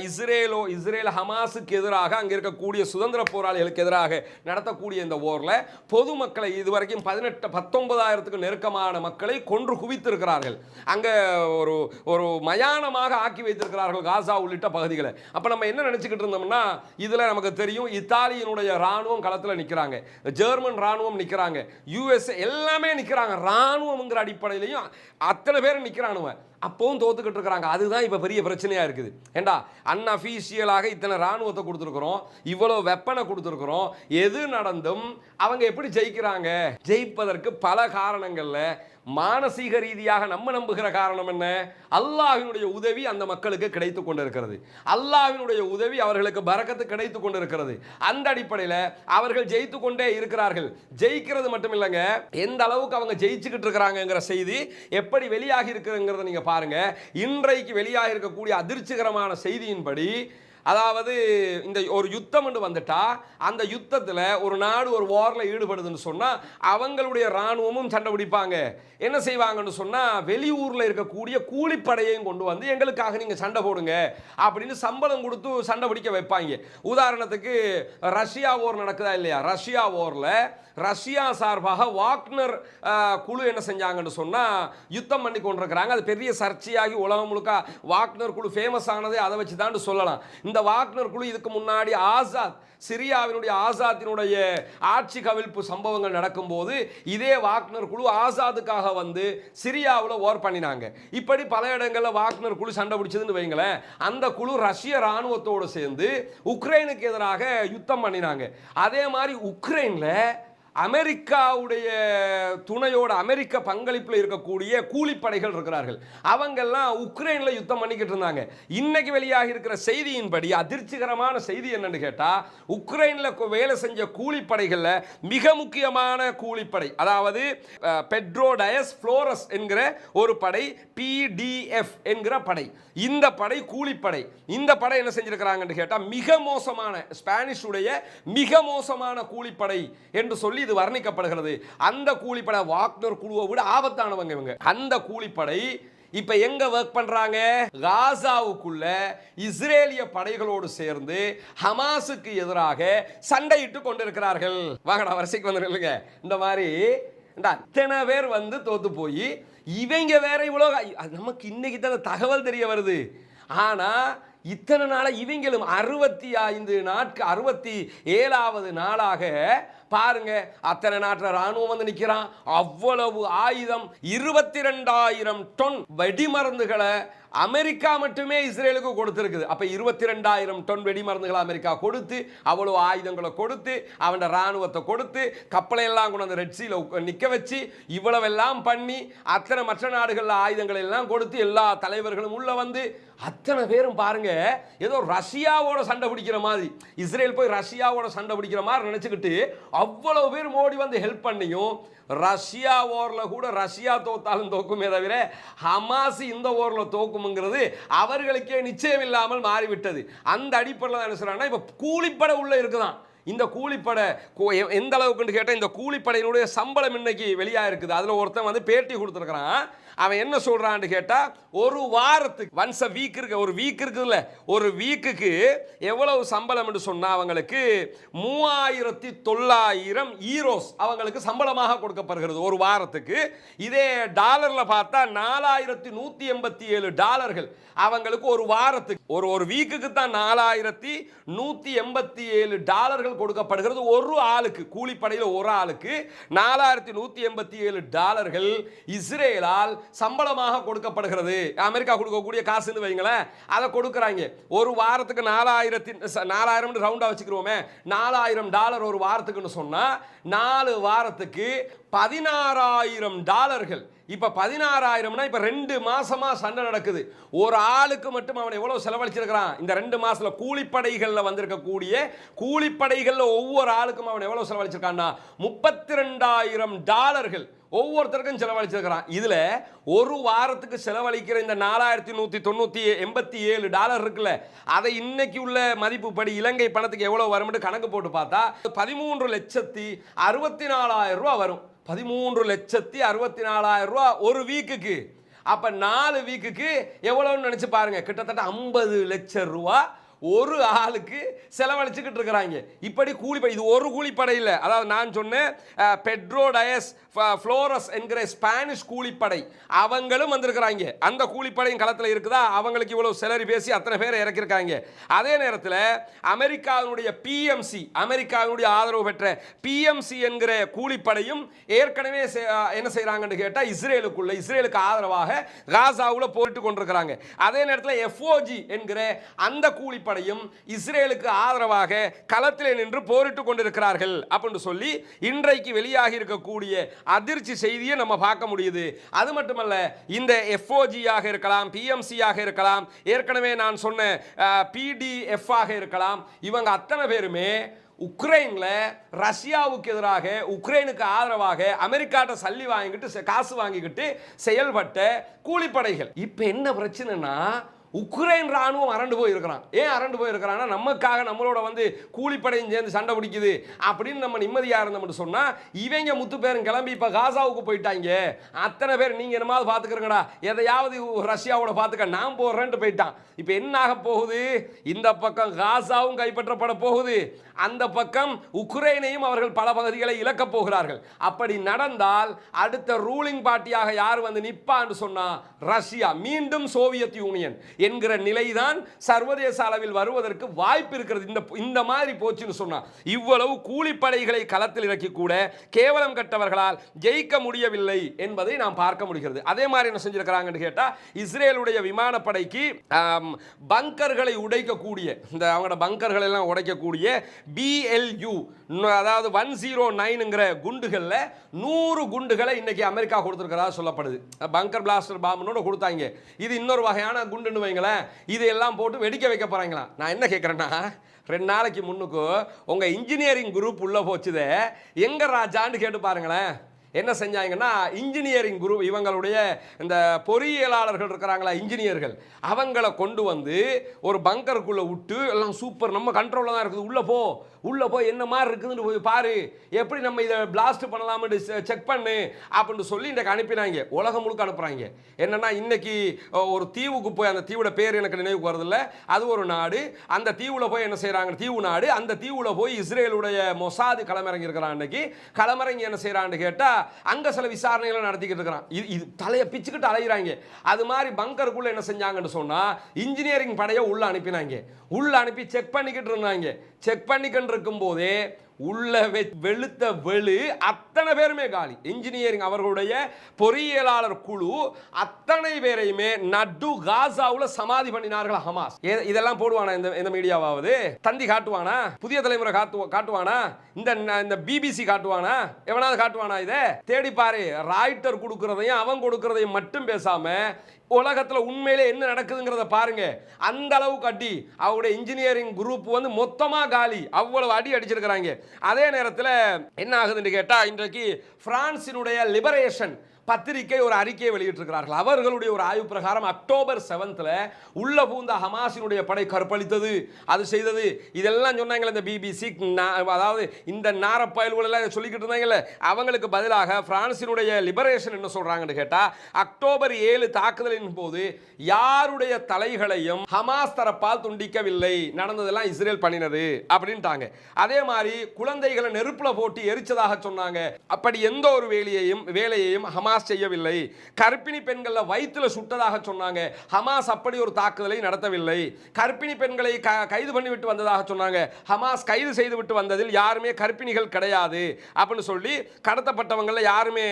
இஸ்ரேல் ஹமாஸுக்கு எதிராக அங்க இருக்கக்கூடிய சுதந்திர போராளிகளுக்கு எதிராக நடத்தக்கூடிய இந்த வார்ல பொதுமக்களை இதுவரைக்கும் 19,000க்கு நெருக்கமான மக்களை கொன்று குவித்திருக்கிறார்கள். அங்க ஒரு மயானமாக ஆக்கி வைத்திருக்கிறார்கள் காசா உள்ளிட்ட பகுதிகளை. அப்ப நம்ம என்ன நினைச்சுக்கிட்டு இருந்தோம்னா, இதுல நமக்கு தெரியும் இத்தாலியினுடைய ராணுவம் களத்துல நிக்கிறாங்க, ஜெர்மன் ராணுவம் நிக்கிறாங்க, யுஎஸ் எல்லாமே நிக்கிறாங்க. ராணுவம்ங்கிற அடிப்படையிலையும் அத்தனை பேர் நிக்கிறானுவ, அப்பவும் தோத்துக்கிட்டு இருக்கிறாங்க. அதுதான் இப்ப பெரிய பிரச்சனையா இருக்குது. ஏண்டா அன்அஃபீஷியலாக இத்தனை ராணுவத்தை கொடுத்துருக்கிறோம், இவ்வளவு வெப்பனை கொடுத்துருக்கிறோம், எது நடந்தும் அவங்க எப்படி ஜெயிக்கிறாங்க? ஜெயிப்பதற்கு பல காரணங்கள்ல மானசீக ரீதியாக நம்ம நம்புகிற காரணம் என்ன? அல்லாஹ்வினுடைய உதவி அந்த மக்களுக்கு கிடைத்து கொண்டிருக்கிறது. அல்லாஹ்வினுடைய உதவி அவர்களுக்கு பரக்கத்து கிடைத்து கொண்டிருக்கிறது. அந்த அடிப்படையில் அவர்கள் ஜெயித்து கொண்டே இருக்கிறார்கள். ஜெயிக்கிறது மட்டும் இல்லைங்க, எந்த அளவுக்கு அவங்க ஜெயிச்சுக்கிட்டு இருக்கிறாங்கிற செய்தி எப்படி வெளியாகி இருக்குங்கிறத நீங்க பாருங்க. இன்றைக்கு வெளியாக இருக்கக்கூடிய அதிர்ச்சிகரமான செய்தியின்படி, அதாவது இந்த ஒரு யுத்தம் வந்துட்டா அந்த யுத்தத்தில் ஒரு நாடு ஒரு வார்ல ஈடுபடுதுன்னு சொன்னா அவங்களுடைய ராணுவமும் சண்டை பிடிப்பாங்க. என்ன செய்வாங்கன்னு சொன்னா, வெளியூர்ல இருக்கக்கூடிய கூலிப்படையையும் கொண்டு வந்து எங்களுக்காக நீங்க சண்டை போடுங்க அப்படின்னு சம்பளம் கொடுத்து சண்டை பிடிக்க வைப்பாங்க. உதாரணத்துக்கு ரஷ்யா வார் நடக்குதா இல்லையா? ரஷ்யா வார்ல ரஷ்யா சார்பாக வாக்னர் குழு என்ன செஞ்சாங்கன்னு சொன்னா யுத்தம் பண்ணி கொண்டிருக்கிறாங்க. அது பெரிய சர்ச்சையாகி உலகம் முழுக்க வாக்னர் குழு ஃபேமஸ் ஆனதே அதை வச்சு தான் சொல்லலாம். இந்த வாக்னர் குழு இதுக்கு முன்னாடி ஆசாத், சிரியாவினுடைய ஆசாத்தினுடைய ஆட்சி கவிழ்ப்பு சம்பவங்கள் நடக்கும்போது இதே வாக்னர் குழு ஆசாதுக்காக வந்து சிரியாவில் வார் பண்ணினாங்க. இப்படி பல இடங்களில் வாக்னர் குழு சண்டை பிடிச்சதுன்னு வைங்களேன். அந்த குழு ரஷ்ய ராணுவத்தோடு சேர்ந்து உக்ரைனுக்கு எதிராக யுத்தம் பண்ணினாங்க. அதே மாதிரி உக்ரைனில் அமெரிக்காவுடைய துணையோட அமெரிக்க பங்களிப்பில் இருக்கக்கூடிய கூலிப்படைகள் இருக்கிறார்கள். அவங்கெல்லாம் உக்ரைனில் யுத்தம் பண்ணிக்கிட்டு இருந்தாங்க. இன்னைக்கு வெளியாக இருக்கிற செய்தியின்படி அதிர்ச்சிகரமான செய்தி என்னன்னு கேட்டா, உக்ரைனில் வேலை செஞ்ச கூலிப்படைகளில் மிக முக்கியமான கூலிப்படை, அதாவது பெட்ரோ டயஸ் புளோரஸ் என்கிற ஒரு படை, பிடிஎஃப் என்கிற படை, இந்த படை கூலிப்படை. இந்த படை என்ன செஞ்சிருக்கிறாங்கன்னு கேட்டா, மிக மோசமான ஸ்பானிஷ் உடைய மிக மோசமான கூலிப்படை என்று சொல்லி இது வர்ணிக்கப்படுகிறது. அந்த கூலிப்படை வாக்னர் குழுவை விட ஆபத்தானவங்க இவங்க. அந்த கூலிப்படை இப்ப எங்க ஒர்க் பண்றாங்க? காசாவுக்குள்ள இஸ்ரேலிய படைகளோடு சேர்ந்து ஹமாஸுக்கு எதிராக சண்டையிட்டு கொண்டிருக்கிறார்கள். வாங்கடா வரிசைக்கு வந்துருங்க. இந்த மாதிரி அத்தனை பேர் வந்து தோத்து போய் இவங்க வேற இவ்வளவு, நமக்கு இன்னைக்கு தான் தகவல் தெரிய வருது. ஆனா இத்தனை நாள இவங்களும் 65 நாட்கள் 67வது நாளாக பாருங்க அத்தனை நாட்டில் ராணுவம் வந்து நிற்கிறான். அவ்வளவு ஆயுதம் 22,000 டன் வெடிமருந்துகளை அமெரிக்கா மட்டுமே இஸ்ரேலுக்கு கொடுத்திருக்குது. அப்ப 22,000 டன் வெடிமருந்துகளை அமெரிக்கா கொடுத்து, அவ்வளவு ஆயுதங்களை கொடுத்து, அவன் ராணுவத்தை கொடுத்து, கப்பலை எல்லாம் கொண்டு வந்து ரெட் சீல நிக்க வச்சு, இவ்வளவெல்லாம் பண்ணி, அத்தனை மற்ற நாடுகள் ஆயுதங்களை எல்லாம் கொடுத்து, எல்லா தலைவர்களும் உள்ள வந்து அத்தனை பேரும் பாருங்க ஏதோ ரஷ்யாவோட சண்டை பிடிக்கிற மாதிரி, இஸ்ரேல் போய் ரஷ்யாவோட சண்டை பிடிக்கிற மாதிரி நினைச்சுக்கிட்டு அவ்வளவு பேர் மோடி வந்து ஹெல்ப் பண்ணியும் ரஷ்யா ஓர்ல கூட ரஷ்யா தோத்தாலும் தோக்குமே தவிர ஹமாஸ் இந்த ஓர்ல தோக்கும்ங்கிறது அவர்களுக்கே நிச்சயம் இல்லாமல் மாறிவிட்டது. அந்த அடிப்படையில் என்ன சொல்றாங்கன்னா, இப்ப கூலிப்படை உள்ள இருக்குதான். இந்த கூலிப்படை எந்த அளவுக்கு கேட்டால், இந்த கூலிப்படையினுடைய சம்பளம் இன்னைக்கு வெளியா இருக்குது. அதுல ஒருத்தன் வந்து பேட்டி கொடுத்துருக்கிறான். அவன் என்ன சொல்றான்னு கேட்டா, ஒரு வாரத்துக்கு ஒன்ஸ் அ வீக் இருக்கு, ஒரு வீக் இருக்குல்ல, ஒரு வீக்குக்கு எவ்வளவு சம்பளம் என்று சொன்னா அவங்களுக்கு 3,900 ஈரோஸ் அவங்களுக்கு சம்பளமாக கொடுக்கப்படுகிறது ஒரு வாரத்துக்கு. இதே டாலர்ல பார்த்தா 4,187 டாலர்கள் அவங்களுக்கு ஒரு வாரத்துக்கு. ஒரு வீக்குக்கு தான் 4,187 டாலர்கள் கொடுக்கப்படுகிறது ஒரு ஆளுக்கு. கூலிப்படையில் ஒரு ஆளுக்கு 4,187 டாலர்கள் இஸ்ரேலால் சம்பளமாக கொடுக்கப்படுகிறது. அமெரிக்கா கொடுக்கக்கூடிய காசுன்னு வைங்களேன், அதை கொடுக்குறாங்க. ஒரு வாரத்துக்கு 4,000 ரவுண்டா வச்சுக்கிறோமே, 4,000 டாலர் ஒரு வாரத்துக்குன்னு சொன்னா 4 வாரத்துக்கு 16,000 டாலர்கள். இப்ப 16,000 இப்ப 2 மாசமா சண்டை நடக்குது. ஒரு ஆளுக்கு மட்டும் அவன் எவ்வளவு செலவழிச்சிருக்கிறான் இந்த 2 மாசத்துல? கூலிப்படைகள்ல வந்திருக்கக்கூடிய கூலிப்படைகள்ல ஒவ்வொரு ஆளுக்கும் அவன் எவ்வளவு செலவழிச்சிருக்கான்னா 32,000 டாலர்கள் ஒவ்வொருத்தருக்கும் செலவழிச்சிருக்கிறான். இதுல ஒரு வாரத்துக்கு செலவழிக்கிற இந்த 4,187 டாலர் இருக்குல்ல, அதை இன்னைக்கு உள்ள மதிப்பு படி இலங்கை பணத்துக்கு எவ்வளவு வரும் கணக்கு போட்டு பார்த்தா 13,64,000 ரூபாய் வரும். 13,64,000 ரூபாய் ஒரு வீக்குக்கு. அப்ப 4 வீக்குக்கு எவ்வளவுன்னு நினைச்சு பாருங்க, கிட்டத்தட்ட 50 லட்சம் ரூபாய் ஒரு ஆளுக்கு செலவழிச்சுக்கிட்டு இருக்கிறாங்க. இப்படி கூலிப்படை, இது ஒரு கூலிப்படை இல்லை. அதாவது நான் சொன்னேன் பெட்ரோ டயஸ் ஃப்ளோரஸ் என்கிற ஸ்பானிஷ் கூலிப்படை அவங்களும் வந்திருக்கிறாங்க. அந்த கூலிப்படையும் களத்தில் இருக்குதா, அவங்களுக்கு இவ்வளவு செலரி பேசி அத்தனை பேரை இறக்கிருக்காங்க. அதே நேரத்தில் அமெரிக்காவினுடைய பிஎம்சி, அமெரிக்காவினுடைய ஆதரவு பெற்ற பிஎம்சி என்கிற கூலிப்படையும் ஏற்கனவே என்ன செய்யறாங்கன்னு கேட்டால் இஸ்ரேலுக்கு ஆதரவாக காசாவில் போரிட்டு கொண்டிருக்கிறாங்க. அதே நேரத்தில் எஃப்ஓஜி என்கிற அந்த கூலிப்படையும் இஸ்ரேலுக்கு ஆதரவாக களத்தில் நின்று போரிட்டு கொண்டிருக்கிறார்கள் அப்படின்னு சொல்லி இன்றைக்கு வெளியாகி இருக்கக்கூடிய அதிர்ச்சி செய்தியை நம்ம பார்க்க முடியுது. அது மட்டுமல்ல, இந்த எஃப்ஓஜி ஆக இருக்கலாம், பிஎம்சி ஆக இருக்கலாம், ஏற்கனவே நான் சொன்ன பிடிஎஃப் ஆக இருக்கலாம், இவங்க அத்தனை பேருமே உக்ரைன்ல ரஷ்யாவுக்கு எதிராக உக்ரைனுக்கு ஆதரவாக அமெரிக்காட்ட சல்லி வாங்கிக்கிட்டு காசு வாங்கிக்கிட்டு செயல்பட்ட கூலிப்படைகள். இப்ப என்ன பிரச்சனைனா, உக்ரைன் ராணுவம் அரண்டு போயிருக்கிறான். ஏன் அரண்டு போயிருக்கிறான்னா, நமக்காக நம்மளோட வந்து கூலிப்படையும் சேர்ந்து சண்டை பிடிக்குது அப்படின்னு நம்ம நிம்மதியாக இருந்தோம்னு சொன்னால், இவங்க முத்து பேரும் கிளம்பி இப்போ காசாவுக்கு போயிட்டாங்க. அத்தனை பேர் நீங்கள் என்னமாவது பார்த்துக்கிறங்கடா, எதையாவது ரஷ்யாவோட பார்த்துக்க, நான் போடுறேன்ட்டு போயிட்டான். இப்போ என்ன ஆக போகுது? இந்த பக்கம் காசாவும் கைப்பற்றப்பட போகுது, அந்த பக்கம் உக்ரைனையும் அவர்கள் பல பகுதிகளை இழக்கப் போகிறார்கள். அப்படி நடந்தால் அடுத்த ரூலிங் பார்ட்டியாக யார் வந்து நிற்பான்னு சொன்னா ரஷ்யா, மீண்டும் சோவியத் யூனியன் என்கிற நிலைதான் சர்வதேச அளவில் வருவதற்கு வாய்ப்பு இருக்கிறது. இந்த மாதிரி போச்சுன்னு சொன்னா, இவ்வளவு கூலிப்படைகளை களத்தில் இறக்கி கூட கேவலம் கட்டவர்களால் ஜெயிக்க முடியவில்லை என்பதை நாம் பார்க்க முடிகிறது. அதே மாதிரி என்ன செஞ்சிருக்கிறாங்கன்னு கேட்டா, இஸ்ரேலுடைய விமானப்படைக்கு பங்கர்களை உடைக்கக்கூடிய, இந்த அவங்களோட பங்கர்கள் எல்லாம் உடைக்கக்கூடிய BLU, அதாவது 109ங்கிற குண்டுகள்ல 100 குண்டுகளை இன்னைக்கு அமெரிக்கா கொடுத்திருக்கிறதா சொல்லப்படுது. பங்கர் பிளாஸ்டர் பாம்புன்னு கொடுத்தாங்க. இது இன்னொரு வகையான குண்டுன்னு வைங்களேன். இதெல்லாம் போட்டு வெடிக்க வைக்க போறாங்களா? நான் என்ன கேட்கிறேன்னா, 2 நாளைக்கு முன்னுக்கு உங்க இன்ஜினியரிங் குரூப் உள்ள போச்சுதே, எங்க ராஜான்னு கேட்டு பாருங்களேன். என்ன செஞ்சாங்கன்னா இன்ஜினியரிங் குரூப் இவங்களுடைய இந்த பொறியியலாளர்கள் இருக்கிறாங்களா இன்ஜினியர்கள் அவங்களை கொண்டு வந்து ஒரு பங்கருக்குள்ளே விட்டு எல்லாம் சூப்பர் நம்ம கண்ட்ரோலில் தான் இருக்குது உள்ளே போய் என்ன மாதிரி இருக்குதுன்னு போய் பாரு எப்படி நம்ம இதை பிளாஸ்ட் பண்ணலாம்னு செக் பண்ணு அப்படின்னு சொல்லி இன்றைக்கு அனுப்பினாங்க. உலகம் முழுக்க அனுப்புகிறாங்க. என்னென்னா இன்னைக்கு ஒரு தீவுக்கு போய் அந்த தீவோட பேர் எனக்கு நினைவுக்கு வரதில்ல, அது ஒரு நாடு. அந்த தீவில் போய் என்ன செய்கிறாங்க, தீவு நாடு, அந்த தீவில் போய் இஸ்ரேலுடைய மொசாது களமிறங்கி இருக்கிறான். அன்னைக்கு களமிறங்கி என்ன செய்கிறான்னு கேட்டால் அங்கே சில விசாரணைகளை நடத்திக்கிட்டு இருக்கிறான். இது தலையை பிச்சுக்கிட்டு அலைகிறாங்க. அது மாதிரி பங்கருக்குள்ளே என்ன செஞ்சாங்கன்னு சொன்னால் இன்ஜினியரிங் படையை உள்ளே அனுப்பினாங்க. உள்ளே அனுப்பி செக் பண்ணிக்கிட்டு இருந்தாங்க. செக் பண்ணிக்கிட்டு இருக்கும் போதே உள்ள வெளுத்த வெளு அத்தனை பேருமே காலி. இன்ஜினியரிங் அவர்களுடைய பொறியியலாளர் குழு அத்தனை பேரையுமே நடு காசாவுல சமாதி பண்ணினார்கள் ஹமாஸ். இதெல்லாம் போடுவானா இந்த மீடியாவாவது? தந்தி காட்டுவானா? புதிய தலைமுறை காட்டுவானா? இந்த பிபிசி காட்டுவானா? எவனாவது காட்டுவானா? இதை தேடி பாரு. ராய்ட்டர் கொடுக்கறதையும் அவன் கொடுக்கறதையும் மட்டும் பேசாம உலகத்தில் உண்மையிலே என்ன நடக்குதுங்கிறத பாருங்க. அந்த அளவுக்கு அடி அவருடைய இன்ஜினியரிங் குரூப் வந்து மொத்தமாக காலி. அவ்வளவு அடி அடிச்சிருக்கிறாங்க. அதே நேரத்தில் என்ன ஆகுதுன்னு கேட்டால் இன்றைக்கு பிரான்சினுடைய லிபரேஷன் பத்திரிகை ஒரு அறிக்கையை வெளியிட்டிருக்கிறார்கள். அவர்களுடைய ஒரு ஆய்வு பிரகாரம் அக்டோபர் 7 உள்ள பூந்த ஹமாஸினுடைய படை கற்பழித்தது, அது செய்தது, இதெல்லாம் சொன்னாங்களே இந்த பிபிசி. அதாவது இந்த நாரப்பயல்கள் எல்லாம் சொல்லிக்கிட்டு இருந்தாங்கல்ல, அவங்களுக்கு பதிலாக பிரான்சினுடைய லிபரேஷன் என்ன சொல்றாங்கன்னு கேட்டா அக்டோபர் 7 தாக்குதலின் போது யாருடைய தலைகளையும் ஹமாஸ் தரப்பால் துண்டிக்கவில்லை, நடந்ததெல்லாம் இஸ்ரேல் பண்ணினது அப்படின்ட்டாங்க. அதே மாதிரி குழந்தைகளை நெருப்புல போட்டு எரிச்சதாக சொன்னாங்க. அப்படி எந்த ஒரு வேலையையும் ஹமாஸ் செய்யவில்லை. கர்ப்பிணி பெண்களை வயிற்றுல சுட்டதாக சொன்னாங்க. ஹமாஸ் அப்படி ஒரு தாக்குதலை நடத்தவில்லை. கர்ப்பிணி பெண்களை கைது பண்ணி விட்டு வந்ததாக சொன்னாங்க. ஹமாஸ் கைது செய்து விட்டு வந்ததில் யாருமே கர்ப்பிணிகள் கிடையாது அப்படின்னு சொல்லி, கடத்தப்பட்டவங்கள யாருமே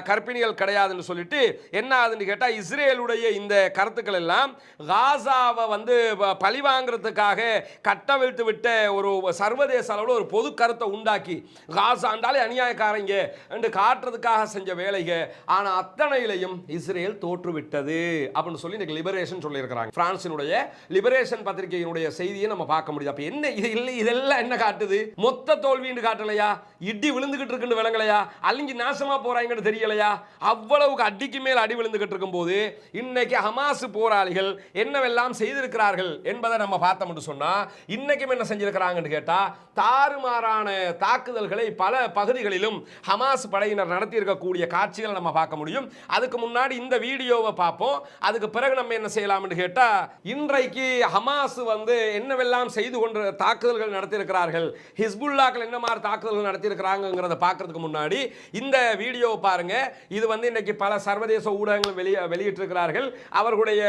கர்ப்பிணிகள் கிடையாதுன்னு சொல்லிட்டு என்ன ஆகுதுன்னு கேட்டா இஸ்ரேலுடைய இந்த கருத்துக்கள் எல்லாம் காசாவை வந்து பழி வாங்குறதுக்காக கட்டவிழ்த்து விட்ட ஒரு சர்வதேச அளவில் ஒரு பொது கருத்தை உண்டாக்கி காசாண்டாலே அநியாயக்காரங்க என்று காட்டுறதுக்காக செஞ்ச வேலைங்க. ஆனா அத்தனையிலையும் இஸ்ரேல் தோற்றுவிட்டது அப்படின்னு சொல்லி இன்னைக்கு லிபரேஷன் சொல்லியிருக்கிறாங்க. பிரான்சினுடைய லிபரேஷன் பத்திரிகையினுடைய செய்தியை நம்ம பார்க்க முடியுது. அப்ப என்ன இது இல்லை, இதெல்லாம் என்ன காட்டுது? மொத்த தோல்வின்னு காட்டலையா? இடி விழுந்துகிட்டு இருக்குன்னு விளங்கலையா? அழிஞ்சு நாசமா போறாங்கன்னு தெரியலையா? அவ்வளவுக்கு அடிக்கு மேல் அடி விழுந்துகிட்டு இருக்கும் போது இன்னைக்கு ஹமாஸ் போராளிகள் என்னவெல்லாம் செய்திருக்கிறார்கள் என்பதை நம்ம பார்த்தோம்னு சொன்னா இன்னைக்கும் என்ன செஞ்சிருக்கிறாங்கன்னு கேட்டா தாறுமாறான தாக்குதல்களை பல பகுதிகளிலும் ஹமாஸ் படையினர் நடத்தி இருக்கக்கூடிய காட்சிகளை நம்ம பார்க்க முடியும். அதுக்கு முன்னாடி இந்த வீடியோவை பார்ப்போம். அதுக்கு பிறகு நம்ம என்ன செய்யலாம்னு கேட்டா இன்றைக்கு ஹமாஸ் வந்து என்னவெல்லாம் செய்து கொண்டு தாக்குதல்கள் நடத்தியிருக்கிறார்கள், ஹிஸ்புல்லாக்கள் என்ன மாதிரி தாக்குதல்கள் நடத்தியிருக்கிறாங்கிறத பார்க்கறதுக்கு முன்னாடி இந்த வீடியோவை பாருங்க. இது வந்து இன்னைக்கு பல சர்வதேச ஊடகங்கள் வெளியிட்டிருக்கிறார்கள். அவர்களுடைய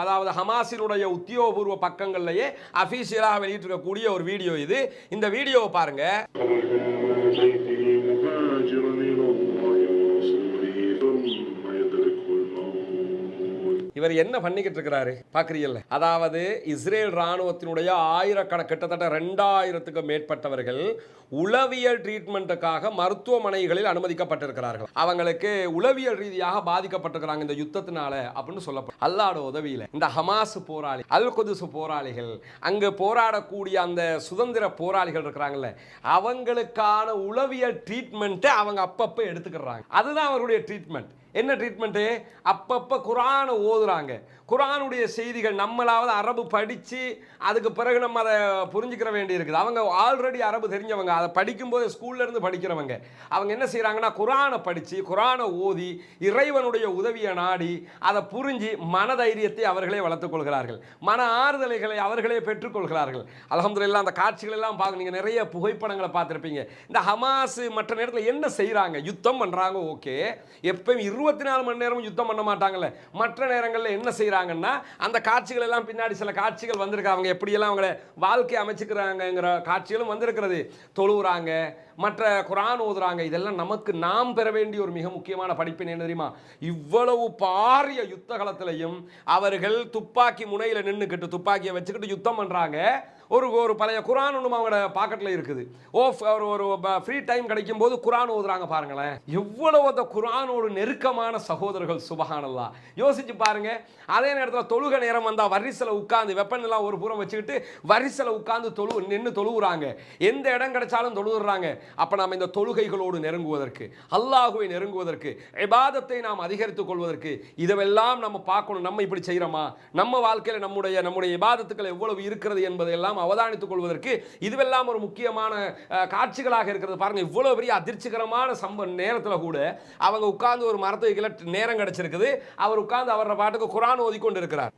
அதாவது ஹமாஸினுடைய உத்தியோகபூர்வ பக்கங்கள்லயே அபிஷியலாக வெளியிட்டிருக்கக்கூடிய ஒரு வீடியோ இது. இந்த வீடியோவை பாருங்க. இவர் என்ன பண்ணிக்கிட்டு இருக்கிறாரு பாக்குறீங்கல்ல? அதாவது இஸ்ரேல் ராணுவத்தினுடைய கிட்டத்தட்ட 2000க்கும் மேற்பட்டவர்கள் உளவியல் ட்ரீட்மெண்ட்டுக்காக மருத்துவமனைகளில் அனுமதிக்கப்பட்டிருக்கிறார்கள். அவங்களுக்கு உளவியல் ரீதியாக பாதிக்கப்பட்டிருக்கிறாங்க இந்த யுத்தத்தினால அப்படின்னு சொல்லப்படும். அல்லாஹ்வோட உதவியில இந்த ஹமாஸ் போராளி, அல் குதுஸ் போராளிகள், அங்கு போராடக்கூடிய அந்த சுதந்திர போராளிகள் இருக்கிறாங்கல்ல, அவங்களுக்கான உளவியல் ட்ரீட்மெண்ட்டை அவங்க அப்பப்போ எடுத்துக்கிறாங்க. அதுதான் அவருடைய ட்ரீட்மெண்ட். என்ன ட்ரீட்மெண்ட்டு? அப்பப்போ குர்ஆனை ஓதுறாங்க. குர்ஆனுடைய செய்திகள் நம்மளாவது அரபு படித்து அதுக்கு பிறகு நம்ம அதை புரிஞ்சுக்கிற வேண்டி இருக்குது. அவங்க ஆல்ரெடி அரபு தெரிஞ்சவங்க, அதை படிக்கும்போது ஸ்கூல்லேருந்து படிக்கிறவங்க. அவங்க என்ன செய்கிறாங்கன்னா குர்ஆனை படித்து குர்ஆனை ஓதி இறைவனுடைய உதவியை நாடி அதை புரிஞ்சு மனதைரியத்தை அவர்களே வளர்த்துக் கொள்கிறார்கள், மன ஆறுதலைகளை அவர்களே பெற்றுக்கொள்கிறார்கள். அல்ஹம்துலில்லாஹ் அந்த காட்சிகள் எல்லாம் பார்க்க நீங்கள் நிறைய புகைப்படங்களை பார்த்துருப்பீங்க. இந்த ஹமாஸ் மற்ற நேரத்தில் என்ன செய்கிறாங்க? யுத்தம் பண்ணுறாங்க, ஓகே. எப்பயும் 24 மணி நேரமும் யுத்தம் பண்ண மாட்டாங்கல்ல. மற்ற நேரங்களில் என்ன செய்கிறாங்கன்னா அந்த காட்சிகள் எல்லாம் பின்னாடி சில காட்சிகள் வந்திருக்கு. அவங்க எப்படியெல்லாம் அவங்கள வாழ்க்கை அமைச்சுக்கிறாங்கிற காட்சிகளும் வந்திருக்கிறது. தொழுகிறாங்க, மற்ற குர்ஆன் ஓதுறாங்க. இதெல்லாம் நமக்கு நாம் பெற வேண்டிய ஒரு மிக முக்கியமான படிப்பினை என்ன தெரியுமா? இவ்வளவு பாரிய யுத்த காலத்திலையும் அவர்கள் துப்பாக்கி முனையில் நின்றுக்கிட்டு துப்பாக்கியை வச்சுக்கிட்டு யுத்தம் பண்ணுறாங்க. ஒரு ஒரு பழைய குரான் ஒன்று அவங்களோட பாக்கெட்டில் இருக்குது. ஒரு ஒரு ஃப்ரீ டைம் கிடைக்கும் போது குரான் ஓதுறாங்க பாருங்களேன். எவ்வளவு அந்த குரானோடு நெருக்கமான சகோதரர்கள், சுபஹானல்லாஹ். யோசிச்சு பாருங்க. அதே நேரத்தில் தொழுகை நேரம் வந்தால் வரிசையில் உட்காந்து வெப்பனெல்லாம் ஒரு புறம் வச்சுக்கிட்டு வரிசையில் உட்காந்து நின்று தொழுகிறாங்க. எந்த இடம் கிடைச்சாலும் தொழுகிறாங்க. அப்போ நாம் இந்த தொழுகைகளோடு நெருங்குவதற்கு, அல்லாஹுவை நெருங்குவதற்கு, இபாதத்தை நாம் அதிகரித்துக் கொள்வதற்கு இதெல்லாம் நம்ம பார்க்கணும். நம்ம இப்படி செய்கிறோமா, நம்ம வாழ்க்கையில் நம்முடைய இபாதத்துக்கள் எவ்வளவு இருக்கிறது என்பதையெல்லாம் அவதானித்துக் கொள்வதற்கு இதுவெல்லாம் ஒரு முக்கியமான காட்சிகளாக இருக்கிறது. பாருங்க, இவ்வளவு பெரிய அதிர்ச்சிகரமான நேரத்தில் கூட அவங்க உட்கார்ந்து ஒரு மரத்துக்கு நேரம் கிடைச்சிருக்குது. அவர் உட்கார்ந்து அவரோட பாட்டுக்கு குரான் ஓதிக்கொண்டு இருக்கிறார்.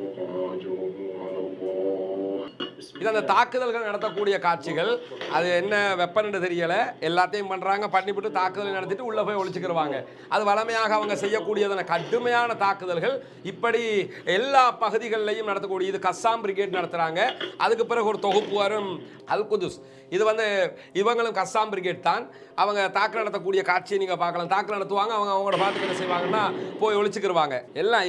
இது அந்த தாக்குதல்கள் நடத்தக்கூடிய காட்சிகள். அது என்ன வெப்பன்னு தெரியல, எல்லாத்தையும் பண்றாங்க. பண்ணிவிட்டு தாக்குதல் நடத்திட்டு உள்ள போய் ஒளிச்சுக்கிடுவாங்க. அது வளமையாக அவங்க செய்யக்கூடியதான கடுமையான தாக்குதல்கள். இப்படி எல்லா பகுதிகளிலையும் நடத்தக்கூடிய இது கஸ்ஸாம் பிரிகேட் நடத்துறாங்க. அதுக்கு பிறகு ஒரு தொகுப்பு வரும் அல் குதுஸ். இது இவங்களும் கஸ்ஸாம் பிரிகேட் தான். அவங்க தாக்குதல் நடத்தக்கூடிய காட்சியை நீங்க பார்க்கலாம். தாக்குதல் நடத்துவாங்க, அவங்களோட பாட்டுக்கு என்ன செய்வாங்கன்னா போய் ஒளிச்சுக்கிடுவாங்க.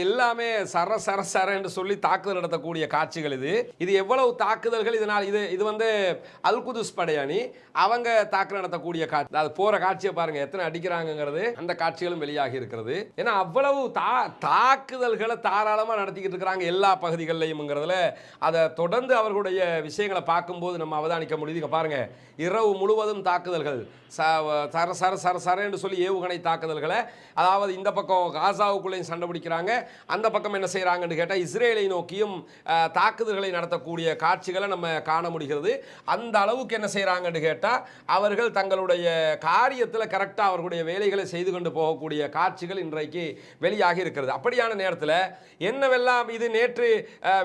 எல்லாமே சர சர சர என்று சொல்லி தாக்குதல் நடத்தக்கூடிய காட்சிகள். இது எவ்வளவு தாக்குதல்கள். இதனால் இது அல் குதுஸ் படையணி அவங்க தாக்குதல் நடத்தக்கூடிய காட்சி. அது போற காட்சியை பாருங்க, எத்தனை அடிக்கிறாங்கிறது. அந்த காட்சிகளும் வெளியாகி இருக்கிறது. ஏன்னா அவ்வளவு தாக்குதல்களை தாராளமா நடத்திக்கிட்டு இருக்கிறாங்க எல்லா பகுதிகளிலையும்ங்கிறதுல அதை தொடர்ந்து அவர்களுடைய விஷயங்களை பார்க்கும்போது நம்ம அவதானிக்க முடியுது. பாருங்க, இரவு முழுவதும் தாக்குதல்கள், சர சர சர சர என்று சொல்லி ஏவுகணை தாக்குதல்களை. அதாவது இந்த பக்கம் காசாவுக்குள்ளேயும் சண்டை பிடிக்கிறாங்க, அந்த பக்கம் என்ன செய்யறாங்கன்னு கேட்டால் இஸ்ரேலை நோக்கியும் தாக்குதல்களை நடத்தக்கூடிய காட்சிகளை நம்ம காண முடிகிறது. அந்த அளவுக்கு என்ன செய்யறாங்கன்னு கேட்டால் அவர்கள் தங்களுடைய காரியத்தில் கரெக்டாக அவர்களுடைய வேலைகளை செய்து கொண்டு போகக்கூடிய காட்சிகள் இன்றைக்கு வெளியாகி இருக்கிறது. அப்படியான நேரத்தில் என்னவெல்லாம் இது நேற்று